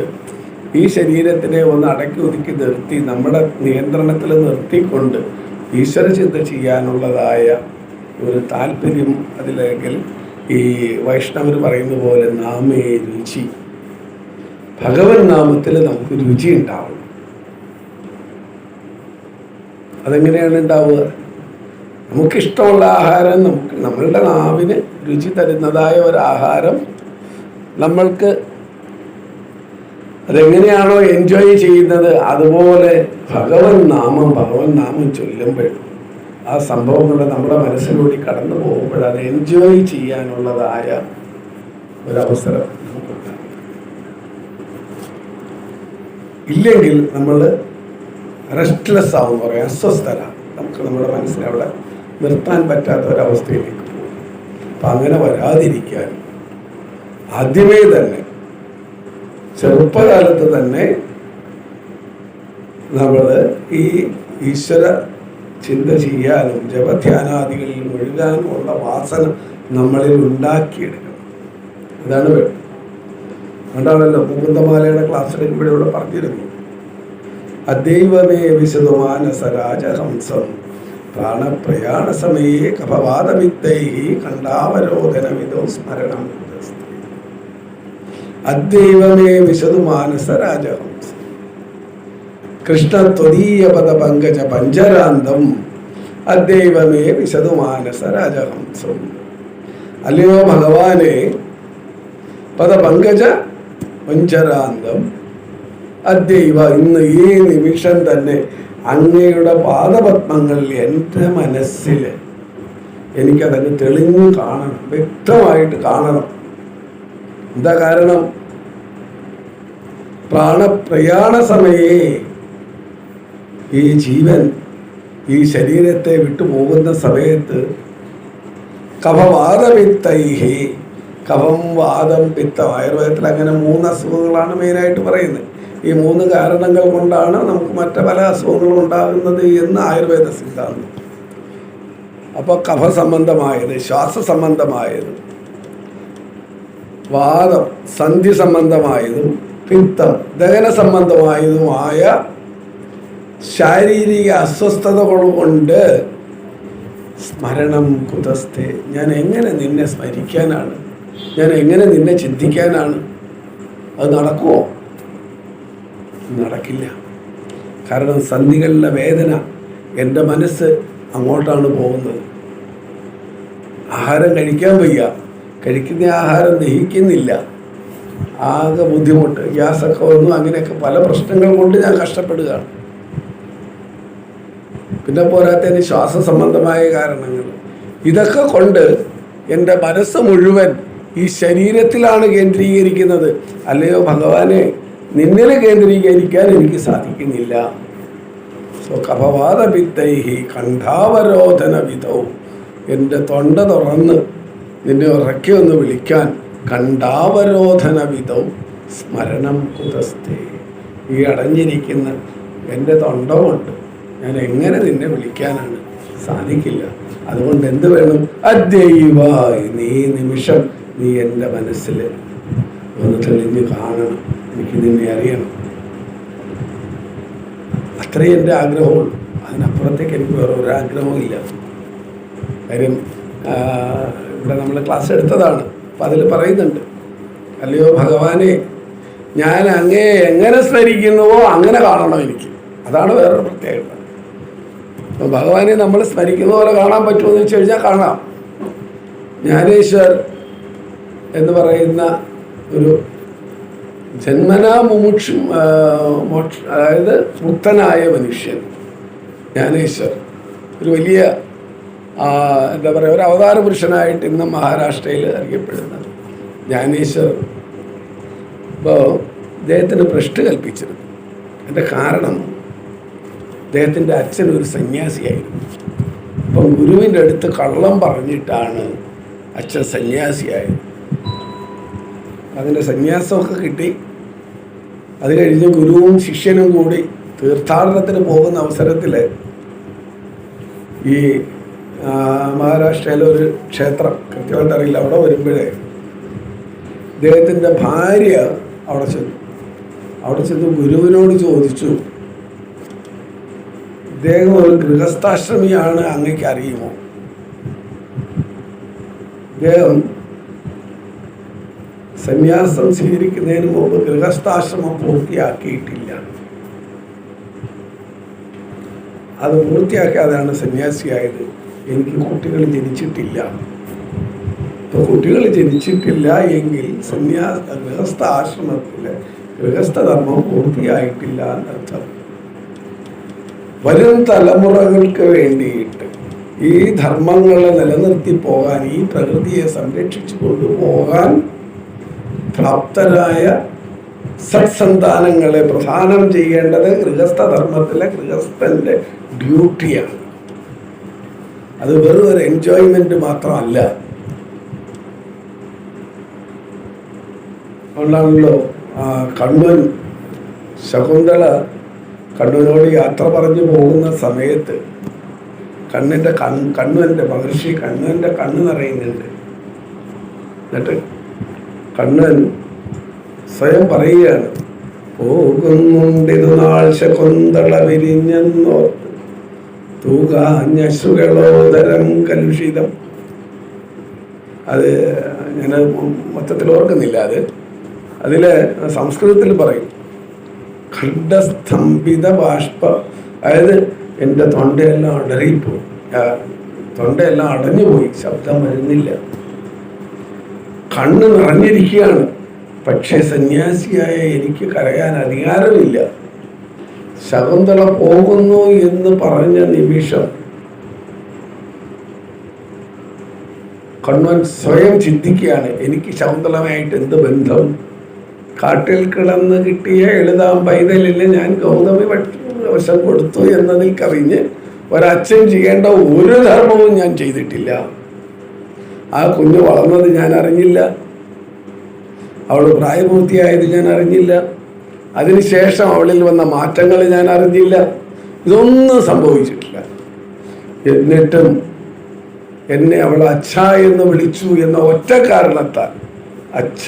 ഈ ശരീരത്തിനെ ഒന്ന് അടക്കി ഒതുക്കി നിർത്തി നമ്മുടെ നിയന്ത്രണത്തിൽ നിർത്തിക്കൊണ്ട് ഈശ്വരചിന്ത ചെയ്യാനുള്ളതായ ഒരു താല്പര്യം അതിലെങ്കിൽ ഈ വൈഷ്ണവർ പറയുന്ന പോലെ നാമേ രുചി, ഭഗവൻ നാമത്തിൽ നമുക്ക് രുചി ഉണ്ടാവണം. അതെങ്ങനെയാണ് ഉണ്ടാവുക? നമുക്കിഷ്ടമുള്ള ആഹാരം, നമ്മളുടെ നാവിന് രുചി തരുന്നതായ ഒരാഹാരം നമ്മൾക്ക് അതെങ്ങനെയാണോ എൻജോയ് ചെയ്യുന്നത്, അതുപോലെ ഭഗവൻ നാമം ചൊല്ലുമ്പോൾ ആ സംഭവങ്ങൾ നമ്മുടെ മനസ്സിലൂടെ കടന്നു പോകുമ്പോൾ അത് എൻജോയ് ചെയ്യാനുള്ളതായ ഒരവസരം നമുക്കുണ്ടാകും. ഇല്ലെങ്കിൽ നമ്മൾ റെസ്റ്റ്ലെസ് ആവും, പറയാം, അസ്വസ്ഥത. നമുക്ക് നമ്മുടെ മനസ്സിനെ അവിടെ നിർത്താൻ പറ്റാത്ത ഒരവസ്ഥയിലേക്ക് പോകും. അപ്പം അങ്ങനെ വരാതിരിക്കാൻ ആദ്യമേ തന്നെ ചെറുപ്പകാലത്ത് തന്നെ നമ്മൾ ഈ ഈശ്വര ചിന്ത ചെയ്യാനും ജപധ്യാനാദികളിൽ മുഴുകാനും ഉള്ള വാസന നമ്മളിൽ ഉണ്ടാക്കിയെടുക്കണം. ഇതാണ് വേണ്ടത്. അതുകൊണ്ടാണല്ലോ മുകുന്ദമാലയുടെ ക്ലാസ് എടുക്കുമ്പോഴേ ഇവിടെ പറഞ്ഞിരുന്നു, അദൈവമേ വിശദമാനസരാജഹംസം പ്രാണപ്രയാണ സമയേ കപവാദമിത്തൈഹി കണ്ഠാവരോധനമിതോ സ്മരണം. അദൈവമേ വിശദമാനസരാജഹംസം കൃഷ്ണ ത്വദീയ പദ പങ്കജ പഞ്ചരാന്തം അദൈവമേ വിശദമാനസരാജഹംസം. അല്ലയോ ഭഗവാനെ, പദപങ്കജ പഞ്ചരാന്തം അദ്വൈവ, ഇന്ന് ഈ നിമിഷം തന്നെ അങ്ങയുടെ പാദപത്മങ്ങളിൽ എൻ്റെ മനസ്സിൽ എനിക്കതങ്ങ് തെളിഞ്ഞു കാണണം, വ്യക്തമായിട്ട് കാണണം. എന്താ കാരണം? പ്രാണപ്രയാണ സമയേ, ഈ ജീവൻ ഈ ശരീരത്തെ വിട്ടുപോകുന്ന സമയത്ത് കഫവാദപിത്തൈഹി, കഫം വാദം പിത്തം, ആയുർവേദത്തിൽ അങ്ങനെ 3 അസുഖങ്ങളാണ് മെയിനായിട്ട് പറയുന്നത്. ഈ 3 കാരണങ്ങൾ കൊണ്ടാണ് നമുക്ക് മറ്റ് പല അസുഖങ്ങളും ഉണ്ടാകുന്നത് എന്ന് ആയുർവേദ സിദ്ധാന്തം. അപ്പോൾ കഫ സംബന്ധമായത്, ശ്വാസ സംബന്ധമായത്, വാദം സന്ധി സംബന്ധമായതും പിത്തം ദഹന സംബന്ധമായതുമായ ശാരീരിക അസ്വസ്ഥതകൾ കൊണ്ട് സ്മരണം കുതസ്ഥേ, ഞാൻ എങ്ങനെ നിന്നെ സ്മരിക്കാനാണ്, ഞാൻ എങ്ങനെ നിന്നെ ചിന്തിക്കാനാണ്? അത് നടക്കുമോ? നടക്കില്ല. കാരണം സന്ധികളിലെ വേദന, എൻ്റെ മനസ്സ് അങ്ങോട്ടാണ് പോകുന്നത്. ആഹാരം കഴിക്കാൻ വയ്യ, കഴിക്കുന്ന ആഹാരം ദഹിക്കുന്നില്ല, ആകെ ബുദ്ധിമുട്ട്, ഗ്യാസൊക്കെ വന്നു, അങ്ങനെയൊക്കെ പല പ്രശ്നങ്ങൾ കൊണ്ട് ഞാൻ കഷ്ടപ്പെടുകയാണ്. പിന്നെ പോരാത്തതിന് ശ്വാസ സംബന്ധമായ കാരണങ്ങൾ. ഇതൊക്കെ കൊണ്ട് എൻ്റെ മനസ്സ് മുഴുവൻ ഈ ശരീരത്തിലാണ് കേന്ദ്രീകരിക്കുന്നത്. അല്ലയോ ഭഗവാനെ, നിന്നിൽ കേന്ദ്രീകരിക്കാൻ എനിക്ക് സാധിക്കുന്നില്ല. കഫവാദപിത്തൈഹി കണ്ഠാവരോധന വിധവും, എൻ്റെ തൊണ്ട തുറന്ന് നിന്നെ ഉറക്കി ഒന്ന് വിളിക്കാൻ കണ്ഠാവരോധന വിധവും സ്മരണം കുതസ്ഥേ, ഈ അടഞ്ഞിരിക്കുന്ന എൻ്റെ തൊണ്ട കൊണ്ട് ഞാൻ എങ്ങനെ നിന്നെ വിളിക്കാനാണ്? സാധിക്കില്ല. അതുകൊണ്ട് എന്ത് വേണം? അദ്വൈവ, നീ നിമിഷം നീ എൻ്റെ മനസ്സിൽ ഒന്ന് തെളിഞ്ഞ് കാണണം, എനിക്ക് നിന്നെ അറിയണം. അത്രയും എൻ്റെ ആഗ്രഹമുള്ളൂ. അതിനപ്പുറത്തേക്ക് എനിക്ക് വേറെ ഒരാഗ്രഹവും ഇല്ല. കാര്യം ഇവിടെ നമ്മൾ ക്ലാസ് എടുത്തതാണ്. അപ്പം അതിൽ പറയുന്നുണ്ട്, അല്ലയോ ഭഗവാനെ, ഞാൻ അങ്ങേ എങ്ങനെ സ്മരിക്കുന്നുവോ അങ്ങനെ കാണണം എനിക്ക്. അതാണ് വേറൊരു പ്രത്യേകത. അപ്പം ഭഗവാനെ നമ്മൾ സ്മരിക്കുന്ന പോലെ കാണാൻ പറ്റുമെന്ന് വെച്ച് കഴിഞ്ഞാൽ കാണാം. ജ്ഞാനേശ്വർ എന്ന് പറയുന്ന ഒരു ജന്മനാ അതായത് മുക്തനായ മനുഷ്യൻ, ജ്ഞാനേശ്വർ, ഒരു വലിയ എന്താ പറയുക, ഒരു അവതാര പുരുഷനായിട്ട് ഇന്ന് മഹാരാഷ്ട്രയിൽ അറിയപ്പെടുന്നത് ജ്ഞാനേശ്വർ. ഇപ്പോൾ അദ്ദേഹത്തിന് ഭ്രഷ്ട് കൽപ്പിച്ചിരുന്നു. അതിൻ്റെ കാരണം അദ്ദേഹത്തിൻ്റെ അച്ഛൻ ഒരു സന്യാസിയായിരുന്നു. അപ്പം ഗുരുവിൻ്റെ അടുത്ത് കള്ളം പറഞ്ഞിട്ടാണ് അച്ഛൻ സന്യാസിയായത്. അതിൻ്റെ സന്യാസമൊക്കെ കിട്ടി. അത് കഴിഞ്ഞ് ഗുരുവും ശിഷ്യനും കൂടി തീർത്ഥാടനത്തിന് പോകുന്ന അവസരത്തിൽ ഈ മഹാരാഷ്ട്രയിലെ ഒരു ക്ഷേത്രം, കൃത്യമായിട്ട് അറിയില്ല, അവിടെ വരുമ്പോഴേ ഇദ്ദേഹത്തിൻ്റെ ഭാര്യ അവിടെ ചെന്ന് ഗുരുവിനോട് ചോദിച്ചു, ഇദ്ദേഹം ഒരു ഗൃഹസ്ഥാശ്രമിയാണ്, അങ്ങേക്ക് അറിയുമോ? ഇദ്ദേഹം സന്യാസം സ്വീകരിക്കുന്നതിന് മുമ്പ് ഗൃഹസ്ഥാശ്രമം പൂർത്തിയാക്കിയിട്ടില്ല. അത് പൂർത്തിയാക്കാതെയാണ് സന്യാസിയായത്. എനിക്ക് കുട്ടികൾ ജനിച്ചിട്ടില്ല. ഇപ്പോൾ കുട്ടികൾ ജനിച്ചിട്ടില്ല എങ്കിൽ ഗൃഹസ്ഥാശ്രമത്തിലെ ഗൃഹസ്ഥധർമ്മം പൂർത്തിയായിട്ടില്ല എന്നർത്ഥം. വരും തലമുറകൾക്ക് വേണ്ടിയിട്ട് ഈ ധർമ്മങ്ങളെ നിലനിർത്തി പോകാൻ, ഈ പ്രകൃതിയെ സംരക്ഷിച്ചു കൊണ്ടുപോകാൻ പ്രാപ്തരായ സത്സന്താനങ്ങളെ പ്രധാനം ചെയ്യേണ്ടത് ഗൃഹസ്ഥധർമ്മത്തിലെ ഗൃഹസ്ഥൻ്റെ ഡ്യൂട്ടിയാണ്. അത് വെറും ഒരു എൻജോയ്മെന്റ് മാത്രമല്ല. അതുകൊണ്ടാണല്ലോ കണ്ണൻ ശകുന്തള കണ്ണനോട് യാത്ര പറഞ്ഞു പോകുന്ന സമയത്ത് കണ്ണൻ്റെ മഹർഷി കണ്ണൻ്റെ കണ്ണ് നിറയുന്നുണ്ട്. എന്നിട്ട് കണ്ണൻ സ്വയം പറയുകയാണ്, പോകുന്നുണ്ടിതു നാൾ ശകുന്തള വിരിഞ്ഞെന്നോർത്ത് തൂകാഞ്ഞശ്രുകളോദരം കലുഷിതം. അത് ഞാൻ മൊത്തത്തിൽ ഓർക്കുന്നില്ല. അതില് സംസ്കൃതത്തിൽ പറയും ഖണ്ഡസ്തംഭിത ബാഷ്പ, അതായത് എൻ്റെ തൊണ്ടയെല്ലാം അടറിപ്പോയി, തൊണ്ടയെല്ലാം അടഞ്ഞുപോയി, ശബ്ദം വരുന്നില്ല, കണ്ണ് നിറഞ്ഞിരിക്കുകയാണ്. പക്ഷെ സന്യാസിയായ എനിക്ക് കരയാൻ അധികാരമില്ല. ശകുന്തള പോകുന്നു എന്ന് പറഞ്ഞ നിമിഷം കണ്ണൻ സ്വയം ചിന്തിക്കുകയാണ്, എനിക്ക് ശകുന്തളമായിട്ട് എന്ത് ബന്ധം? കാട്ടിൽ കിടന്ന് കിട്ടിയ എഴുതാം പൈതലിന് ഞാൻ ഗൗതമി വശം കൊടുത്തു എന്നതിൽ കവിഞ്ഞ് ഒരച്ഛൻ ചെയ്യേണ്ട ഒരു ധർമ്മവും ഞാൻ ചെയ്തിട്ടില്ല. ആ കുഞ്ഞ് വളർന്നത് ഞാൻ അറിഞ്ഞില്ല, അവൾ പ്രായപൂർത്തിയായത് ഞാൻ അറിഞ്ഞില്ല, അതിനുശേഷം അവളിൽ വന്ന മാറ്റങ്ങൾ ഞാൻ അറിഞ്ഞില്ല, ഇതൊന്നും സംഭവിച്ചിട്ടില്ല. എന്നിട്ടും എന്നെ അവൾ അച്ഛ എന്ന് വിളിച്ചു എന്ന ഒറ്റ കാരണത്താൽ, അച്ഛ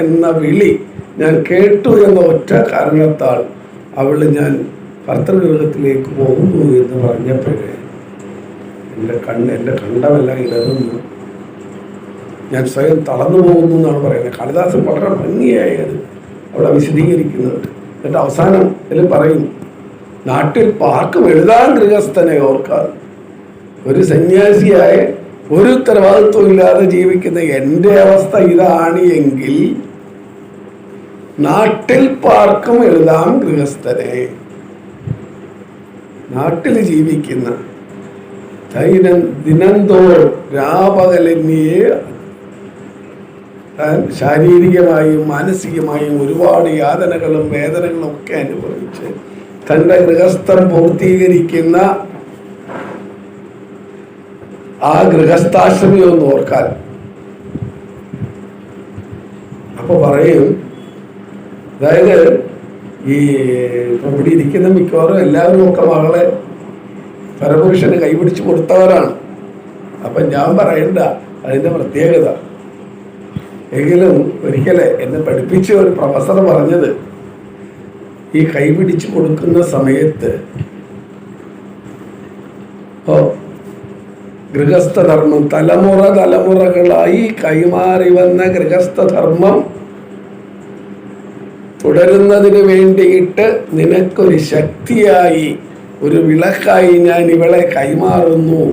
എന്ന വിളി ഞാൻ കേട്ടു എന്ന ഒറ്റ കാരണത്താൽ ഞാൻ ഭർത്തൃഗൃഹത്തിലേക്ക് പോകുന്നു എന്ന് പറഞ്ഞപ്പോഴേ എൻ്റെ കണ്ടമെല്ലാം ഇടറുന്നു, ഞാൻ സ്വയം തളർന്നു പോകുന്നു എന്നാണ് പറയുന്നത്. കാളിദാസൻ വളരെ ഭംഗിയായത് അവിടെ വിശദീകരിക്കുന്നത്. എന്നിട്ട് അവസാനം ഇതിൽ പറയും, നാട്ടിൽ പാർക്കും എഴുതാൻ ഗൃഹസ്ഥനെ ഓർക്കാതെ. ഒരു സന്യാസിയായ ഒരു ഉത്തരവാദിത്വം ഇല്ലാതെ ജീവിക്കുന്ന എൻ്റെ അവസ്ഥ ഇതാണ് എങ്കിൽ നാട്ടിൽ പാർക്കും എഴുതാം ഗൃഹസ്ഥനെ. നാട്ടിൽ ജീവിക്കുന്ന ദിനംതോറും രാപകലന്യെ ശാരീരികമായും മാനസികമായും ഒരുപാട് യാതനകളും വേദനകളും ഒക്കെ അനുഭവിച്ച് തൻ്റെ ഗൃഹസ്ഥം പൂർത്തീകരിക്കുന്ന ആ ഗൃഹസ്ഥാശ്രമി ഒന്ന് ഓർക്കാൻ. അപ്പൊ പറയും, അതായത് ഈ ഇവിടെ ഇരിക്കുന്ന മിക്കവാറും എല്ലാവരും ഒക്കെ മകളെ പരപുരുഷന് കൈപിടിച്ച് കൊടുത്തവരാണ്. അപ്പൊ ഞാൻ പറയണ്ട അതിന്റെ പ്രത്യേകത. എങ്കിലും ഒരിക്കലെ എന്നെ പഠിപ്പിച്ച ഒരു പ്രൊഫസർ പറഞ്ഞത്, ഈ കൈപിടിച്ച് കൊടുക്കുന്ന സമയത്ത് ഗൃഹസ്ഥധർമ്മം തലമുറകളായി കൈമാറി വന്ന ഗൃഹസ്ഥധർമ്മം തുടരുന്നതിന് വേണ്ടിയിട്ട് നിനക്കൊരു ശക്തിയായി, ഒരു വിളക്കായി ഞാൻ ഇവളെ കൈമാറുന്നു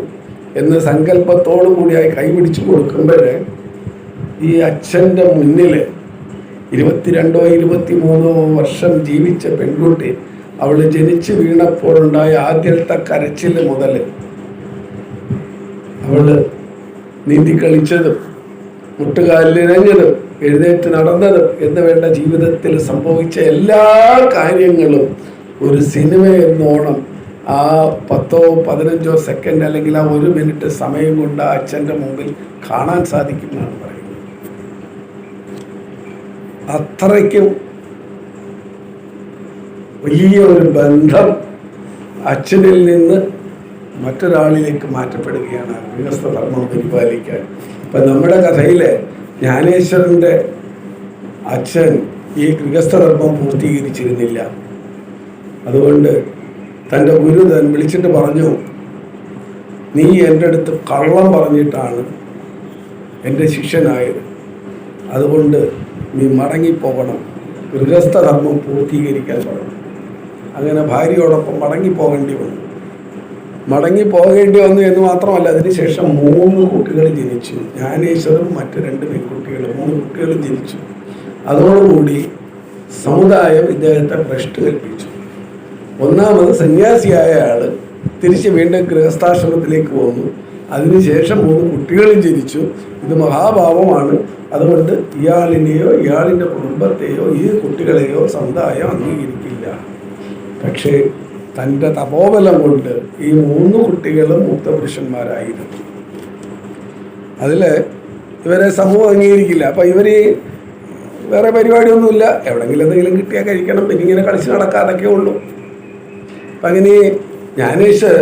എന്ന സങ്കല്പത്തോടു കൂടിയായി കൈപിടിച്ചു കൊടുക്കുമ്പോൾ ഈ അച്ഛൻ്റെ മുന്നിൽ 22 23 വർഷം ജീവിച്ച പെൺകുട്ടി അവൾ ജനിച്ചു വീണപ്പോഴുണ്ടായ ആദ്യത്തെ കരച്ചിൽ മുതൽ അവള് നീന്തിക്കളിച്ചതും മുട്ടുകാലിലിഴഞ്ഞതും എഴുന്നേറ്റ് നടന്നതും എന്ന് വേണ്ട ജീവിതത്തിൽ സംഭവിച്ച എല്ലാ കാര്യങ്ങളും ഒരു സിനിമ എന്നോണം ആ 10 15 സെക്കൻഡ് അല്ലെങ്കിൽ ആ 1 മിനിറ്റ് സമയം കൊണ്ട് ആ അച്ഛൻ്റെ മുമ്പിൽ കാണാൻ സാധിക്കുമെന്നാണ് പറയുന്നത്. അത്രയ്ക്കും വലിയ ഒരു ബന്ധം അച്ഛനിൽ നിന്ന് മറ്റൊരാളിലേക്ക് മാറ്റപ്പെടുകയാണ് ഗൃഹസ്ഥധർമ്മം പരിപാലിക്കാൻ. ഇപ്പം നമ്മുടെ കഥയിലെ ജ്ഞാനേശ്വരൻ്റെ അച്ഛൻ ഈ ഗൃഹസ്ഥധർമ്മം പൂർത്തീകരിച്ചിരുന്നില്ല. അതുകൊണ്ട് തൻ്റെ ഗുരുതൻ വിളിച്ചിട്ട് പറഞ്ഞു, നീ എൻ്റെ അടുത്ത് കള്ളം പറഞ്ഞിട്ടാണ് എൻ്റെ ശിഷ്യനായത്, അതുകൊണ്ട് നീ മടങ്ങിപ്പോകണം, ഗൃഹസ്ഥധർമ്മം പൂർത്തീകരിക്കാൻ പറഞ്ഞു. അങ്ങനെ ഭാര്യയോടൊപ്പം മടങ്ങിപ്പോകേണ്ടി വന്നു എന്ന് മാത്രമല്ല, അതിനുശേഷം 3 കുട്ടികൾ ജനിച്ചു. ജ്ഞാനേശ്വരും മറ്റ് 2 പെൺകുട്ടികളും 3 കുട്ടികളും ജനിച്ചു. അതോടുകൂടി സമുദായം ഇദ്ദേഹത്തെ ഭ്രഷ്ട് കൽപ്പിച്ചു. ഒന്നാമത് സന്യാസിയായ ആൾ തിരിച്ച് വീണ്ടും ഗൃഹസ്ഥാശ്രമത്തിലേക്ക് വന്നു. അതിനുശേഷം 3 കുട്ടികളും ജനിച്ചു. ഇത് മഹാഭാവമാണ്. അതുകൊണ്ട് ഇയാളിനെയോ ഇയാളിൻ്റെ കുടുംബത്തെയോ ഈ കുട്ടികളെയോ സമുദായം അംഗീകരിക്കില്ല. പക്ഷേ തൻ്റെ തപോബലം കൊണ്ട് ഈ 3 കുട്ടികളും മുക്തപുരുഷന്മാരായിരുന്നു. അതിൽ ഇവരെ സമൂഹം അംഗീകരിക്കില്ല. അപ്പം ഇവർ വേറെ പരിപാടിയൊന്നുമില്ല, എവിടെയെങ്കിലും എന്തെങ്കിലും കിട്ടിയാൽ കഴിക്കണം, പിന്നെ ഇങ്ങനെ കളിച്ച് നടക്കാതൊക്കെ ഉള്ളൂ. അപ്പം അങ്ങനെ ജ്ഞാനേശ്വർ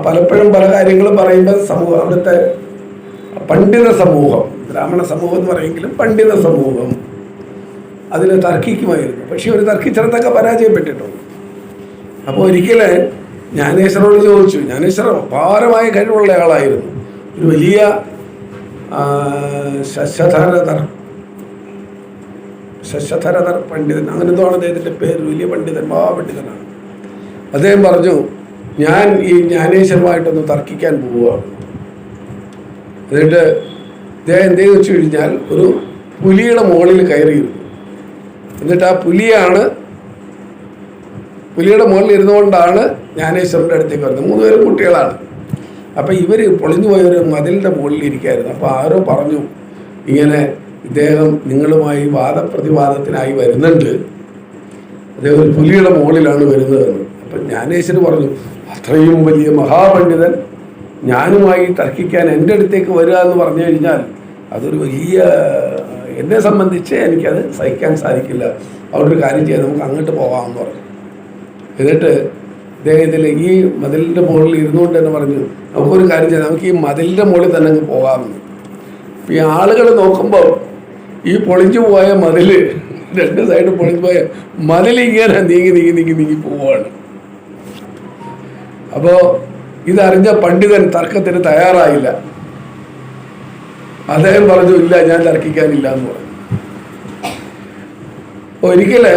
പലപ്പോഴും പല കാര്യങ്ങളും പറയുമ്പോൾ സമൂഹം, അവിടുത്തെ പണ്ഡിത സമൂഹം, ബ്രാഹ്മണ സമൂഹം എന്ന് പറയുമെങ്കിലും പണ്ഡിത സമൂഹം അതിനെ തർക്കിക്കുമായിരുന്നു. പക്ഷെ ഒരു തർക്കിച്ചിടത്തൊക്കെ പരാജയപ്പെട്ടിട്ടുണ്ട്. അപ്പോൾ ഒരിക്കൽ ജ്ഞാനേശ്വരോട് ചോദിച്ചു. ജ്ഞാനേശ്വരൻ അപാരമായ കഴിവുള്ള ആളായിരുന്നു. ഒരു വലിയ ശശധരധർ പണ്ഡിതൻ, അങ്ങനെ എന്താണ് അദ്ദേഹത്തിൻ്റെ പേര്, വലിയ പണ്ഡിതൻ, മഹാപണ്ഡിതനാണ്. അദ്ദേഹം പറഞ്ഞു, ഞാൻ ഈ ജ്ഞാനേശ്വരമായിട്ടൊന്ന് തർക്കിക്കാൻ പോവുകയാണ്. എന്നിട്ട് അദ്ദേഹം എന്തെന്ന് വെച്ച് കഴിഞ്ഞാൽ ഒരു പുലിയുടെ മുകളിൽ കയറിയിരുന്നു. എന്നിട്ട് ആ പുലിയുടെ മുകളിൽ ഇരുന്നുകൊണ്ടാണ് ജ്ഞാനേശ്വരൻ്റെ അടുത്തേക്ക് വരുന്നത്. 3 പേരും കുട്ടികളാണ്. അപ്പം ഇവർ പൊളിഞ്ഞു പോയൊരു മതിലിൻ്റെ മുകളിൽ ഇരിക്കുകയായിരുന്നു. അപ്പോൾ ആരോ പറഞ്ഞു, ഇങ്ങനെ ഇദ്ദേഹം നിങ്ങളുമായി വാദപ്രതിവാദത്തിനായി വരുന്നുണ്ട്, അദ്ദേഹം ഒരു പുലിയുടെ മുകളിലാണ് വരുന്നതെന്ന്. അപ്പം ജ്ഞാനേശ്വരൻ പറഞ്ഞു, അത്രയും വലിയ മഹാപണ്ഡിതൻ ഞാനുമായി തർക്കിക്കാൻ എൻ്റെ അടുത്തേക്ക് വരിക എന്ന് പറഞ്ഞു കഴിഞ്ഞാൽ അതൊരു വലിയ, എന്നെ സംബന്ധിച്ച് എനിക്കത് സഹിക്കാൻ സാധിക്കില്ല. അവിടെ ഒരു കാര്യം ചെയ്യാം, നമുക്ക് അങ്ങോട്ട് പോകാമെന്ന് പറഞ്ഞു. എന്നിട്ട് ഇദ്ദേഹത്തിൽ ഈ മതിലിൻ്റെ മുകളിൽ ഇരുന്നുകൊണ്ട് തന്നെ പറഞ്ഞു, നമുക്കൊരു കാര്യം ചെയ്യാം, നമുക്ക് ഈ മതിലിൻ്റെ മുകളിൽ തന്നെ അങ്ങ് പോകാമെന്ന്. അപ്പം ഈ ആളുകൾ നോക്കുമ്പോൾ ഈ പൊളിഞ്ഞു പോയ മതിൽ, 2 സൈഡ് പൊളിഞ്ഞു പോയ മതിലിങ്ങനെ നീങ്ങി പോവുകയാണ്. അപ്പോൾ ഇതറിഞ്ഞ പണ്ഡിതൻ തർക്കത്തിന് തയ്യാറായില്ല. അദ്ദേഹം പറഞ്ഞു, ഇല്ല, ഞാൻ തർക്കിക്കാനില്ല എന്ന് പറഞ്ഞു. ഒരിക്കല്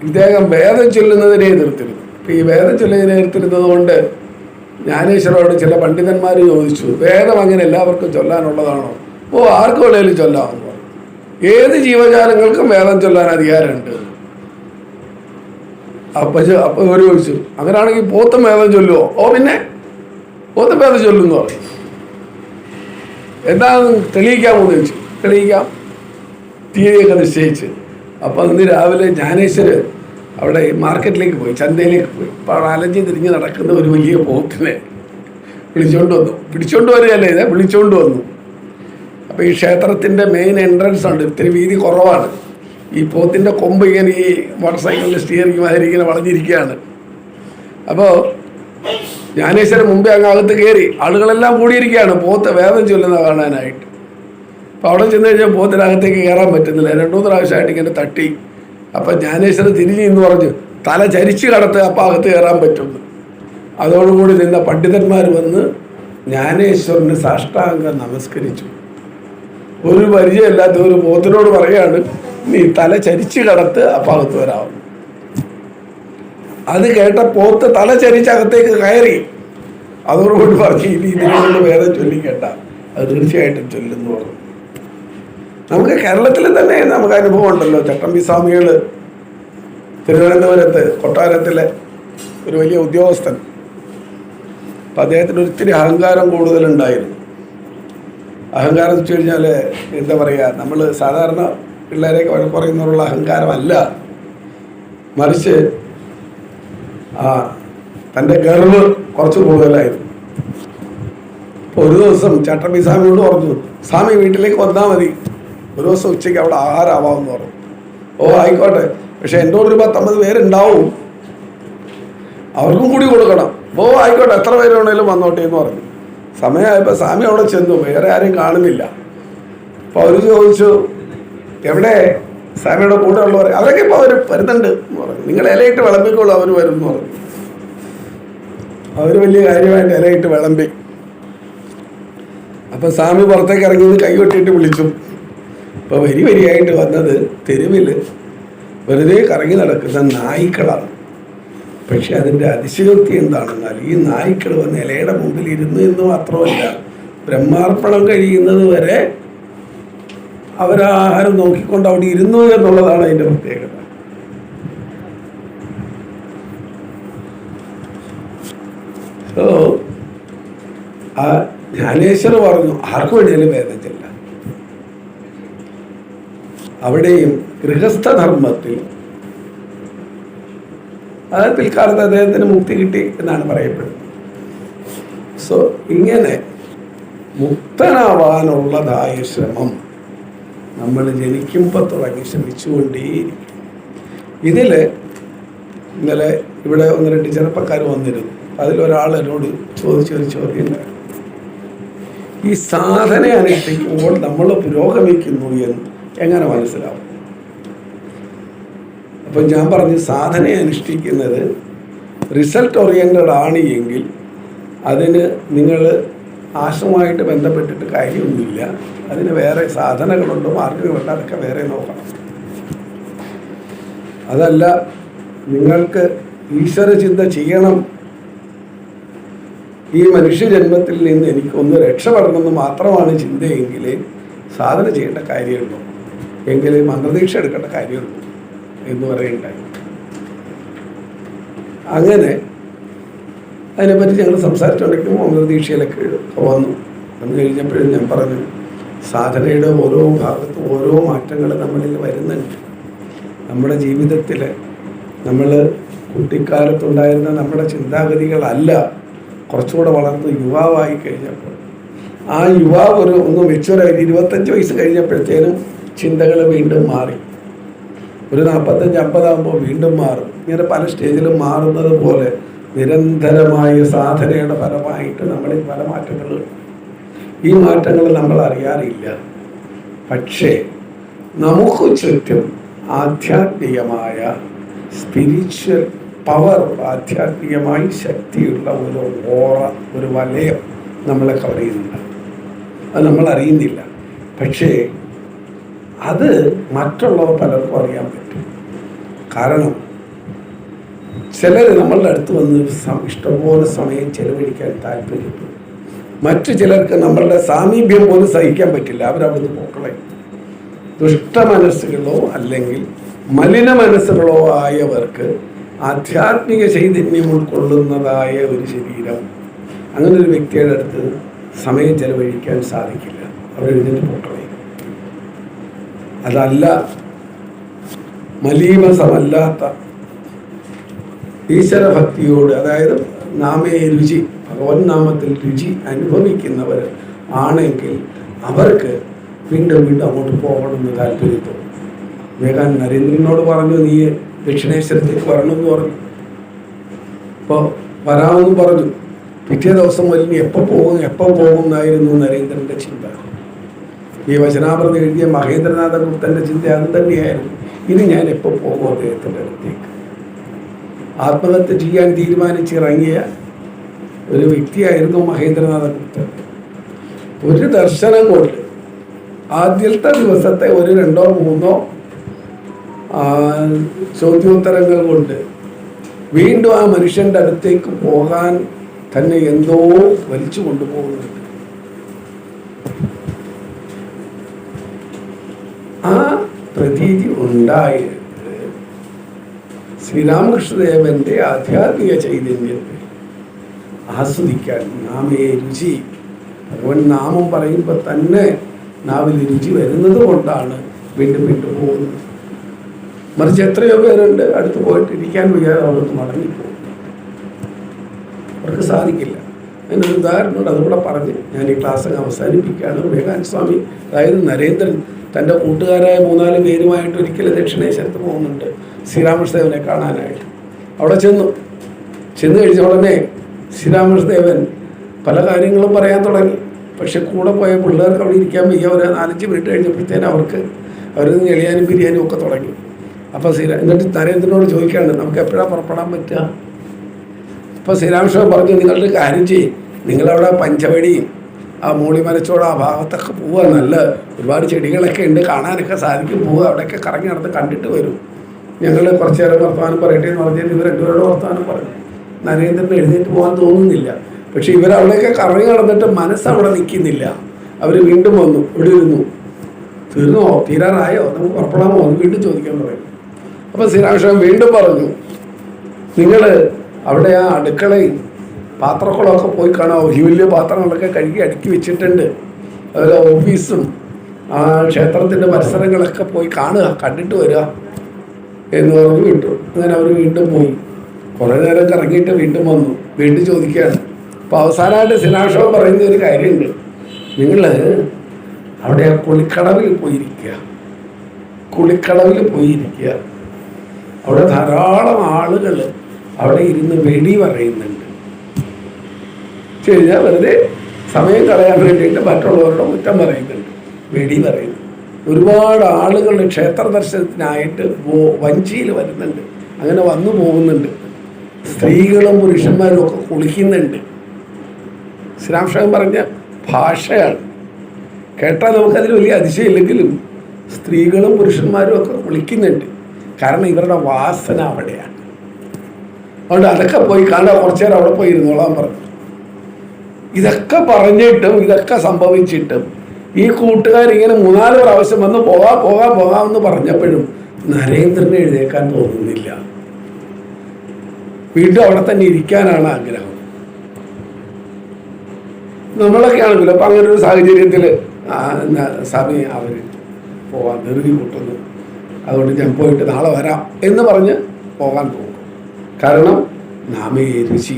ഇദ്ദേഹം വേദം ചൊല്ലുന്നതിനെ എതിർത്തിരുന്നു. അപ്പം ഈ വേദം ചൊല്ലുന്നതിനെ എതിർത്തിരുന്നത് കൊണ്ട് ജ്ഞാനേശ്വരോട് ചില പണ്ഡിതന്മാർ ചോദിച്ചു, വേദം അങ്ങനെ എല്ലാവർക്കും ചൊല്ലാനുള്ളതാണോ? ആർക്കും വേണേലും ചൊല്ലാമെന്ന് പറഞ്ഞു. ഏത് ജീവജാലങ്ങൾക്കും വേദം ചൊല്ലാൻ അധികാരമുണ്ട്. അപ്പം ഇവർ ചോദിച്ചു, അങ്ങനെയാണെങ്കിൽ പോത്തും വേദം ചൊല്ലുമോ? പിന്നെ പോത്തും വേദം ചൊല്ലുമെന്ന് പറഞ്ഞു. എന്താണെന്ന് തെളിയിക്കാമോ എന്ന് ചോദിച്ചു. തെളിയിക്കാം, തീയതിയൊക്കെ നിശ്ചയിച്ച്. അപ്പം ഇന്ന് രാവിലെ ജ്ഞാനേശ്വര് അവിടെ മാർക്കറ്റിലേക്ക് പോയി, ചന്തയിലേക്ക് പോയി. അപ്പോൾ അവിടെ അലഞ്ഞ് തിരിഞ്ഞ് നടക്കുന്ന ഒരു വലിയ പോത്തിനെ പിടിച്ചോണ്ട് വരികയല്ലേ, വിളിച്ചോണ്ട് വന്നു. അപ്പോൾ ഈ ക്ഷേത്രത്തിൻ്റെ മെയിൻ എൻട്രൻസ് ഉണ്ട്, ഇത്തിരി വീതി കുറവാണ്. ഈ പോത്തിൻ്റെ കൊമ്പ് ഇങ്ങനെ ഈ മോട്ടോർ സൈക്കിളിൻ്റെ സ്റ്റിയറിംഗ് മാതിരി ഇങ്ങനെ വളഞ്ഞിരിക്കുകയാണ്. അപ്പോൾ ജ്ഞാനേശ്വരൻ മുമ്പേ അങ്ങകത്ത് കയറി, ആളുകളെല്ലാം കൂടിയിരിക്കുകയാണ് പോത്ത് വേദം ചൊല്ലുന്ന കാണാനായിട്ട്. അപ്പോൾ അവിടെ ചെന്ന് കഴിഞ്ഞാൽ പോത്തിനകത്തേക്ക് കയറാൻ പറ്റുന്നില്ല. 2-3 പ്രാവശ്യമായിട്ട് ഇങ്ങനെ തട്ടി. അപ്പം ജ്ഞാനേശ്വരൻ തിരിഞ്ഞ് എന്ന് പറഞ്ഞു, തല ചരിച്ച് കടത്ത്, അപ്പം അകത്ത് കയറാൻ പറ്റുന്നു. അതോടുകൂടി നിന്ന പണ്ഡിതന്മാർ വന്ന് ജ്ഞാനേശ്വരന് സാഷ്ടാംഗം നമസ്കരിച്ചു. ഒരു പരിചയമില്ലാത്ത ഒരു പോത്തിനോട് പറയാണ്, നീ തല ചരിച്ച് കടത്ത്, അപ്പം അകത്ത് വരാവും. അത് കേട്ട പോത്ത് തല ചരിച്ചകത്തേക്ക് കയറി. അതോടുകൂടി പറഞ്ഞു, ഇനി ഇതിനോട് വേറെ ചൊല്ലിക്കേണ്ട, അത് തീർച്ചയായിട്ടും ചൊല്ലുന്നു പറഞ്ഞു. നമുക്ക് കേരളത്തിൽ തന്നെ നമുക്ക് അനുഭവം ഉണ്ടല്ലോ. ചട്ടമ്പി സ്വാമികൾ തിരുവനന്തപുരത്ത് കൊട്ടാരത്തിലെ ഒരു വലിയ ഉദ്യോഗസ്ഥൻ. അപ്പം അദ്ദേഹത്തിന് ഒത്തിരി അഹങ്കാരം കൂടുതലുണ്ടായിരുന്നു. അഹങ്കാരം എന്ന് വെച്ച് കഴിഞ്ഞാൽ എന്താ പറയുക, നമ്മൾ സാധാരണ പിള്ളേരെയൊക്കെ വഴക്ക് പറയുന്നവരുള്ള അഹങ്കാരമല്ല, മറിച്ച് തൻ്റെ ഗർവ് കുറച്ച് കൂടുതലായിരുന്നു. അപ്പോൾ ഒരു ദിവസം ചട്ടമ്പി സ്വാമിയോട് പറഞ്ഞു, സ്വാമി വീട്ടിലേക്ക് വന്നാൽ മതി, ഒരു ദിവസം ഉച്ചയ്ക്ക് അവിടെ ആഹാരമാവാമെന്ന് പറഞ്ഞു. ആയിക്കോട്ടെ, പക്ഷെ എൻ്റെ ഒരു 10-50 പേരുണ്ടാവും, അവർക്കും കൂടി കൊടുക്കണം. ആയിക്കോട്ടെ, എത്ര പേര് വേണേലും വന്നോട്ടെ എന്ന് പറഞ്ഞു. സമയമായപ്പോൾ സ്വാമി അവിടെ ചെന്നു, വേറെ ആരെയും കാണുന്നില്ല. അപ്പോൾ അവർ ചോദിച്ചു, എവിടെ സ്വാമിയുടെ കൂടെ ഉള്ളവർ? അവരൊക്കെ ഇപ്പോൾ അവർ വരുന്നുണ്ട് എന്ന് പറഞ്ഞു. നിങ്ങൾ ഇലയിട്ട് വിളമ്പിക്കോളൂ, അവർ വരും എന്ന് പറഞ്ഞു. അവർ വലിയ കാര്യമായിട്ട് ഇലയിട്ട് വിളമ്പി. അപ്പം സ്വാമി പുറത്തേക്ക് ഇറങ്ങിയത് കൈകൊട്ടിയിട്ട് വിളിച്ചു. അപ്പോൾ വരിയായിട്ട് വന്നത് തെരുവിൽ വെറുതെ കറങ്ങി നടക്കുന്ന നായ്ക്കളാണ്. പക്ഷെ അതിൻ്റെ അതിശയോക്തി എന്താണെന്നാൽ ഈ നായ്ക്കൾ വന്ന് ഇലയുടെ മുമ്പിൽ ഇരുന്നു എന്ന് മാത്രമല്ല, ബ്രഹ്മാർപ്പണം കഴിയുന്നത് വരെ അവരാഹാരം നോക്കിക്കൊണ്ട് അവിടെ ഇരുന്നു എന്നുള്ളതാണ് അതിൻ്റെ പ്രത്യേകത. ആ ജ്ഞാനേശ്വർ പറഞ്ഞു, ആർക്കു വേണ്ടിയാലും വേദം ചെല്ലാം. അവിടെയും ഗൃഹസ്ഥധർമ്മത്തിൽ അത് പിൽക്കാലത്ത് അദ്ദേഹത്തിന് മുക്തി കിട്ടി എന്നാണ് പറയപ്പെടുന്നത്. സോ ഇങ്ങനെ മുക്തനാവാനുള്ളതായ ശ്രമം നമ്മൾ ജനിക്കുമ്പോൾ തുടങ്ങി ശ്രമിച്ചുകൊണ്ടേയിരിക്കും. ഇതിൽ ഇന്നലെ ഇവിടെ 1-2 ചെറുപ്പക്കാർ വന്നിരുന്നു. അതിലൊരാൾ എന്നോട് ചോദിച്ചൊരു ചോദ്യം, ഈ സാധന അനുഷ്ഠിക്കുമ്പോൾ നമ്മൾ പുരോഗമിക്കുന്നു എന്ന് എങ്ങനെ മനസ്സിലാവും? അപ്പം ഞാൻ പറഞ്ഞു, സാധന അനുഷ്ഠിക്കുന്നത് റിസൾട്ട് ഓറിയൻറ്റഡ് ആണ് എങ്കിൽ അതിന് നിങ്ങൾ ആശ്രമമായിട്ട് ബന്ധപ്പെട്ടിട്ട് കാര്യമൊന്നുമില്ല. അതിന് വേറെ സാധനങ്ങളുണ്ട്, മാർഗങ്ങളുണ്ട്, അതൊക്കെ വേറെ നോക്കണം. അതല്ല, നിങ്ങൾക്ക് ഈശ്വര ചിന്ത ചെയ്യണം, ഈ മനുഷ്യജന്മത്തിൽ നിന്ന് എനിക്കൊന്ന് രക്ഷപ്പെടണമെന്ന് മാത്രമാണ് ചിന്തയെങ്കിൽ സാധന ചെയ്യേണ്ട കാര്യമുള്ളൂ, എങ്കിൽ മന്ത്രദീക്ഷ എടുക്കേണ്ട കാര്യമുള്ളൂ എന്ന് പറയുണ്ടായി. അങ്ങനെ അതിനെപ്പറ്റി ഞങ്ങൾ സംസാരിച്ചുകൊണ്ടിരിക്കുമ്പോൾ മന്ത്രദീക്ഷയിലൊക്കെ വന്നു. വന്നു കഴിഞ്ഞപ്പോഴും ഞാൻ പറഞ്ഞു, സാധനയുടെ ഓരോ ഭാഗത്തും ഓരോ മാറ്റങ്ങൾ നമ്മളിൽ വരുന്നുണ്ട്. നമ്മുടെ ജീവിതത്തിൽ നമ്മൾ കുട്ടിക്കാലത്തുണ്ടായിരുന്ന നമ്മുടെ ചിന്താഗതികളല്ല കുറച്ചുകൂടെ വളർന്ന് യുവാവായി കഴിഞ്ഞപ്പോൾ, ആ യുവാവ് ഒന്ന് മെച്ചുവറായി 25 വയസ്സ് കഴിഞ്ഞപ്പോഴത്തേനും ചിന്തകൾ വീണ്ടും മാറി. ഒരു 45-50 ആകുമ്പോൾ വീണ്ടും മാറും. ഇങ്ങനെ പല സ്റ്റേജിലും മാറുന്നത് പോലെ നിരന്തരമായ സാധനയുടെ ഫലമായിട്ട് നമ്മളിൽ പല മാറ്റങ്ങളും, ഈ മാറ്റങ്ങൾ നമ്മൾ അറിയാറില്ല. പക്ഷേ നമുക്ക് ചുറ്റും ആധ്യാത്മികമായ സ്പിരിച്വൽ പവർ, ആധ്യാത്മികമായി ശക്തിയുള്ള ഒരു ഓറ, ഒരു വലയം നമ്മളെ കവർ ചെയ്യുന്നുണ്ട്. അത് നമ്മൾ അറിയുന്നില്ല. പക്ഷേ അത് മറ്റുള്ളവർ പലർക്കും അറിയാൻ പറ്റും. കാരണം ചിലർ നമ്മളുടെ അടുത്ത് വന്ന് ഇഷ്ടംപോലെ സമയം ചെലവഴിക്കാൻ താല്പര്യപ്പെടും. മറ്റു ചിലർക്ക് നമ്മളുടെ സാമീപ്യം പോലും സഹിക്കാൻ പറ്റില്ല, അവരവിടുന്ന് പോക്കളയും. ദുഷ്ട മനസ്സുകളോ അല്ലെങ്കിൽ മലിന മനസ്സുകളോ ആയവർക്ക് ആധ്യാത്മിക ചൈതന്യം ഉൾക്കൊള്ളുന്നതായ ഒരു ശരീരം, അങ്ങനെ ഒരു വ്യക്തിയുടെ അടുത്ത് സമയം ചെലവഴിക്കാൻ സാധിക്കില്ല, അവരെഴുതിന് പോക്കളയും. അതല്ല, മലീമസമല്ലാത്ത ഈശ്വരഭക്തിയോട്, അതായത് നാമേ രുചി, ഭഗവൻ നാമത്തിൽ രുചി അനുഭവിക്കുന്നവർ ആണെങ്കിൽ അവർക്ക് വീണ്ടും വീണ്ടും അങ്ങോട്ട് പോകണമെന്ന് താല്പര്യത്തോടും. വിവേകാനന്ദ നരേന്ദ്രനോട് പറഞ്ഞു, നീ ദക്ഷിണേശ്വരത്തേക്ക് വരണമെന്ന് പറഞ്ഞു. അപ്പോൾ വരാമെന്ന് പറഞ്ഞു. പിറ്റേ ദിവസം വലിയ എപ്പോൾ പോകും എന്നായിരുന്നു നരേന്ദ്രൻ്റെ ചിന്ത. ഈ വചനാമൃതം എഴുതിയ മഹേന്ദ്രനാഥ ഗുപ്തൻ്റെ ചിന്ത അത് തന്നെയായിരുന്നു. ഇനി ഞാൻ എപ്പോൾ പോകും അദ്ദേഹത്തിൻ്റെ അടുത്തേക്ക്? ആത്മഹത്യ ചെയ്യാൻ തീരുമാനിച്ചിറങ്ങിയ ഒരു വ്യക്തിയായിരുന്നു മഹേന്ദ്രനാഥ ഗുപ്തൻ. ഒരു ദർശനം കൊണ്ട്, ആദ്യത്തെ ദിവസത്തെ ഒരു 2-3 ചോദ്യോത്തരങ്ങൾ കൊണ്ട് വീണ്ടും ആ മനുഷ്യൻ്റെ അടുത്തേക്ക് പോകാൻ തന്നെ എന്തോ വലിച്ചു കൊണ്ടുപോകുന്നുണ്ട്. ആ പ്രതീതി ഉണ്ടായത് ശ്രീരാമകൃഷ്ണദേവന്റെ ആധ്യാത്മിക ചൈതന്യത്തെ ആസ്വദിക്കാൻ, നാമേ രുചി, ഭഗവൻ നാമം പറയുമ്പോൾ തന്നെ നാവിൽ രുചി വരുന്നത് കൊണ്ടാണ് വീണ്ടും വീണ്ടും പോകുന്നത്. മറിച്ച് എത്രയോ പേരുണ്ട് അടുത്ത് പോയിട്ട് ഇരിക്കാൻ വയ്യാതെ അവർക്ക് മടങ്ങിപ്പോകും, അവർക്ക് സാധിക്കില്ല. അതിനൊരു ഉദാഹരണമുണ്ട്, അതുകൂടെ പറഞ്ഞ് ഞാൻ ഈ ക്ലാസ് അവസാനിപ്പിക്കുകയാണ്. വിവേകാനന്ദ സ്വാമി, അതായത് നരേന്ദ്രൻ തൻ്റെ കൂട്ടുകാരായ 3-4 പേരുമായിട്ട് ഒരിക്കലും ദക്ഷിണേശ്വരത്ത് പോകുന്നുണ്ട് ശ്രീരാമകൃഷ്ണദേവനെ കാണാനായിട്ട്. അവിടെ ചെന്നു കഴിഞ്ഞ ഉടനെ ശ്രീരാമകൃഷ്ണദേവൻ പല കാര്യങ്ങളും പറയാൻ തുടങ്ങി. പക്ഷെ കൂടെ പോയ പിള്ളേർക്ക് അവിടെ ഇരിക്കാൻ വയ്യ. ഒരു 4-5 മിനിറ്റ് കഴിഞ്ഞപ്പോഴത്തേനും അവരിൽ നിന്ന് എളിയാനും പിരിയാനും ഒക്കെ തുടങ്ങി. അപ്പോൾ എന്നിട്ട് നരേന്ദ്രനോട് ചോദിക്കാണ്ട്, നമുക്ക് എപ്പോഴാണ് പുറപ്പെടാൻ പറ്റുക? അപ്പോൾ ശ്രീരാമകൃഷ്ണൻ പറഞ്ഞു, നിങ്ങളുടെ കാര്യം ചെയ്യും, നിങ്ങളവിടെ പഞ്ചവടിയും ആ മൂളിമരച്ചോട് ആ ഭാഗത്തൊക്കെ പോവുക, നല്ല ഒരുപാട് ചെടികളൊക്കെ ഉണ്ട്, കാണാനൊക്കെ സാധിക്കും, പോവുക, അവിടെയൊക്കെ കറങ്ങി നടന്ന് കണ്ടിട്ട് വരും. ഞങ്ങൾ കുറച്ച് നേരം വർത്തമാനം പറയട്ടെ എന്ന് പറഞ്ഞാൽ ഇവർ 2 പേരോട് വർത്തമാനം പറഞ്ഞു. നരേന്ദ്രന് എഴുന്നേറ്റ് പോകാൻ തോന്നുന്നില്ല. പക്ഷെ ഇവരവിടെയൊക്കെ കറങ്ങി നടന്നിട്ട് മനസ്സവിടെ നിൽക്കുന്നില്ല. അവർ വീണ്ടും വന്നു, ഇവിടെ ഇരുന്നു. തീർന്നോ, തീരാറായോ, നമുക്ക് പുറപ്പെടാമോ എന്ന് വീണ്ടും ചോദിക്കാൻ പറയും. അപ്പോൾ ശ്രീരാമകൃഷ്ണൻ വീണ്ടും പറഞ്ഞു, നിങ്ങൾ അവിടെ ആ അടുക്കളയും പാത്രങ്ങളൊക്കെ പോയി കാണാം, വലിയ വലിയ പാത്രങ്ങളൊക്കെ കഴുകി അടുക്കി വെച്ചിട്ടുണ്ട്. അതുപോലെ ഓഫീസും ആ ക്ഷേത്രത്തിൻ്റെ പരിസരങ്ങളൊക്കെ പോയി കാണുക, കണ്ടിട്ട് വരിക എന്ന് പറഞ്ഞ് വിട്ടു. അങ്ങനെ അവർ വീണ്ടും പോയി. കുറേ നേരം കറങ്ങിയിട്ട് വീണ്ടും വന്നു, വീണ്ടും ചോദിക്കുകയാണ്. അപ്പോൾ അവസാനമായിട്ട് ശ്രീരാമകൃഷ്ണൻ പറയുന്ന ഒരു കാര്യമുണ്ട്, നിങ്ങൾ അവിടെ ആ കുളിക്കടവിൽ പോയിരിക്കുക, അവിടെ ധാരാളം ആളുകൾ അവിടെ ഇരുന്ന് വെടി പറയുന്നുണ്ട്. കഴിഞ്ഞാൽ വെറുതെ സമയം കളയാൻ വേണ്ടിയിട്ട് മറ്റുള്ളവരുടെ കുറ്റം പറയുന്നുണ്ട്, വെടി പറയുന്നു. ഒരുപാട് ആളുകൾ ക്ഷേത്ര ദർശനത്തിനായിട്ട് വഞ്ചിയിൽ വരുന്നുണ്ട്, അങ്ങനെ വന്നു പോകുന്നുണ്ട്. സ്ത്രീകളും പുരുഷന്മാരും ഒക്കെ കുളിക്കുന്നുണ്ട്. ശ്രീരാമകൃഷ്ണൻ പറഞ്ഞ ഭാഷയാണ്. കേട്ടാൽ നമുക്കതിൽ വലിയ അതിശയമില്ലെങ്കിലും സ്ത്രീകളും പുരുഷന്മാരും ഒക്കെ കുളിക്കുന്നുണ്ട്. കാരണം ഇവരുടെ വാസന അവിടെയാണ്. അതുകൊണ്ട് അതൊക്കെ പോയി കാണാൻ കുറച്ചു നേരം അവിടെ പോയി ഇരുന്നോളാൻ പറഞ്ഞു. ഇതൊക്കെ പറഞ്ഞിട്ടും ഇതൊക്കെ സംഭവിച്ചിട്ടും ഈ കൂട്ടുകാരിങ്ങനെ 3-4 പ്രാവശ്യം വന്ന് പോകാമെന്ന് പറഞ്ഞപ്പോഴും നരേന്ദ്രനെ എഴുന്നേക്കാൻ തോന്നുന്നില്ല. വീണ്ടും അവിടെ തന്നെ ഇരിക്കാനാണ് ആഗ്രഹം. നമ്മളൊക്കെ ആണെങ്കിലും അപ്പം അങ്ങനെ ഒരു സാഹചര്യത്തിൽ സമയം അവർ പോകാൻ ധൃതി കൂട്ടുന്നു, അതുകൊണ്ട് ഞാൻ പോയിട്ട് നാളെ വരാം എന്ന് പറഞ്ഞ് പോകാൻ പോകും. കാരണം നാമേ രുചി,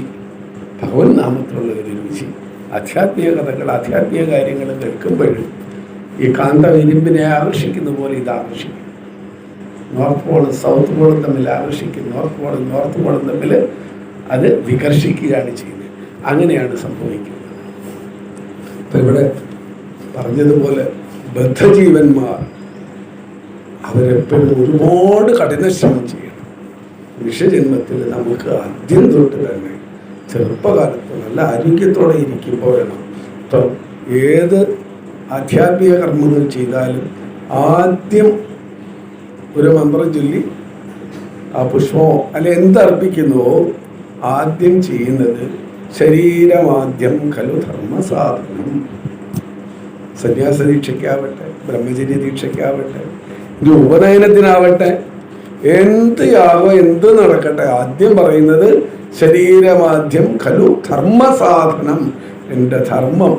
ഭഗവൻ നാമത്തിലുള്ള ഒരു രുചി. ആധ്യാത്മിക കഥകൾ, ആധ്യാത്മിക കാര്യങ്ങൾ കേൾക്കുമ്പോഴും ഈ കാന്തവിരിമ്പിനെ ആകർഷിക്കുന്ന പോലെ ഇത് ആകർഷിക്കും. നോർത്ത് പോളും സൗത്ത് പോളും തമ്മിൽ ആകർഷിക്കും, നോർത്ത് പോളും തമ്മിൽ അത് വികർഷിക്കുകയാണ് ചെയ്യുന്നത്. അങ്ങനെയാണ് സംഭവിക്കുന്നത്. ഇപ്പം ഇവിടെ പറഞ്ഞതുപോലെ ബദ്ധജീവന്മാർ അവരെപ്പോഴും ഒരുപാട് കഠിന ശ്രമം ചെയ്യണം. മനുഷ്യജന്മത്തിൽ നമുക്ക് ആദ്യം തൊട്ട് തന്നെ ചെറുപ്പകാലത്ത് നല്ല ആരോഗ്യത്തോടെ ഇരിക്കുമ്പോഴാണ് ഏത് ആധ്യാത്മിക കർമ്മങ്ങൾ ചെയ്താലും ആദ്യം ഒരു മന്ത്രം ചൊല്ലി ആ പുഷ്പമോ അല്ലെ എന്തർപ്പിക്കുന്നുവോ ആദ്യം ചെയ്യുന്നത് ശരീരമാദ്യം ഖലു ധർമ്മസാധനം. സന്യാസ ദീക്ഷയ്ക്കാവട്ടെ, ബ്രഹ്മചര്യ ദീക്ഷയ്ക്കാവട്ടെ, ഇനി ഉപനയനത്തിനാവട്ടെ, എന്ത് യാഗം എന്ത് നടക്കട്ടെ, ആദ്യം പറയുന്നത് ശരീരമാദ്യം ഖലു ധർമ്മസാധനം. എൻ്റെ ധർമ്മം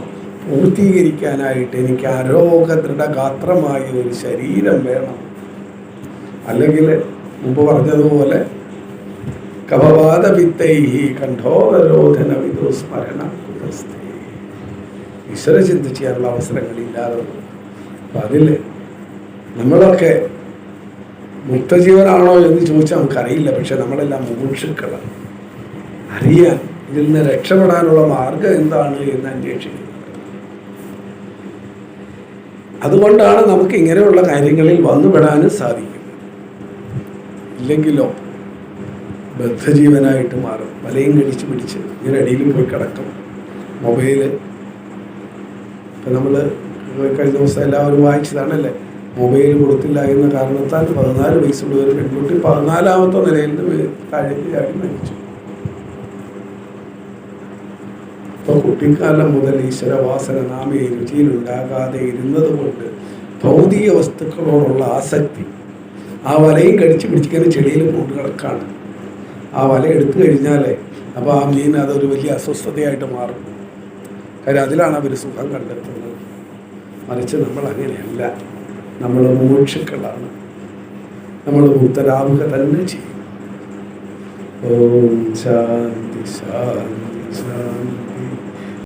പൂർത്തീകരിക്കാനായിട്ട് എനിക്ക് ആരോഗ്യദൃഢഗാത്രമായ ഒരു ശരീരം വേണം. അല്ലെങ്കിൽ മുമ്പ് പറഞ്ഞതുപോലെ കപവാദവിത്തൈഹി കണ്ഠോരോധന വിദുസ്മരണ കുതസ്ഥേ. ഈശ്വര ചിന്ത ചെയ്യാനുള്ള അവസരങ്ങളില്ലാതെ. അപ്പം അതിൽ നമ്മളൊക്കെ മുക്തജീവനാണോ എന്ന് ചോദിച്ചാൽ നമുക്കറിയില്ല. പക്ഷെ നമ്മളെല്ലാം മുമുക്ഷുക്കളാണ്. അറിയാൻ, ഇതിൽ നിന്ന് രക്ഷപ്പെടാനുള്ള മാർഗം എന്താണ് എന്ന് അന്വേഷിക്കുന്നത്. അതുകൊണ്ടാണ് നമുക്ക് ഇങ്ങനെയുള്ള കാര്യങ്ങളിൽ വന്നുപെടാനും സാധിക്കും. ഇല്ലെങ്കിലോ ബദ്ധജീവനായിട്ട് മാറും. വലയും കടിച്ച് പിടിച്ച് ഇങ്ങനെ അടിയിൽ പോയി കിടക്കും. മൊബൈല് ഇപ്പം നമ്മൾ കഴിഞ്ഞ ദിവസം എല്ലാവരും വായിച്ചതാണല്ലേ, മൊബൈൽ കൊടുത്തില്ല എന്ന കാരണത്താൽ 14 വയസ്സുള്ള ഒരു പെൺകുട്ടി 14ാമത്തെ നിലയിൽ നിന്ന് താഴേക്ക് ചാടി മരിച്ചു. അപ്പോൾ കുട്ടിക്കാലം മുതൽ ഈശ്വരവാസന നാമേ രുചിയിലുണ്ടാകാതെ ഇരുന്നത് കൊണ്ട് ഭൗതിക വസ്തുക്കളോടുള്ള ആസക്തി ആ വലയും കടിച്ച് പിടിച്ചിങ്ങനെ ചെളിയിൽ കൊണ്ട് കിടക്കാണ്. ആ വല എടുത്തു കഴിഞ്ഞാൽ അപ്പോൾ ആ മീൻ അതൊരു വലിയ അസ്വസ്ഥതയായിട്ട് മാറും. കാര്യം അതിലാണ് അവർ സുഖം കണ്ടെത്തുന്നത്. മറിച്ച് നമ്മൾ അങ്ങനെയല്ല, നമ്മൾ മോക്ഷക്കളാണ്. നമ്മൾ മുക്തരാവുക തന്നെ ചെയ്യും. ഓം ശാന്തി ശാന്തി ശാന്തി.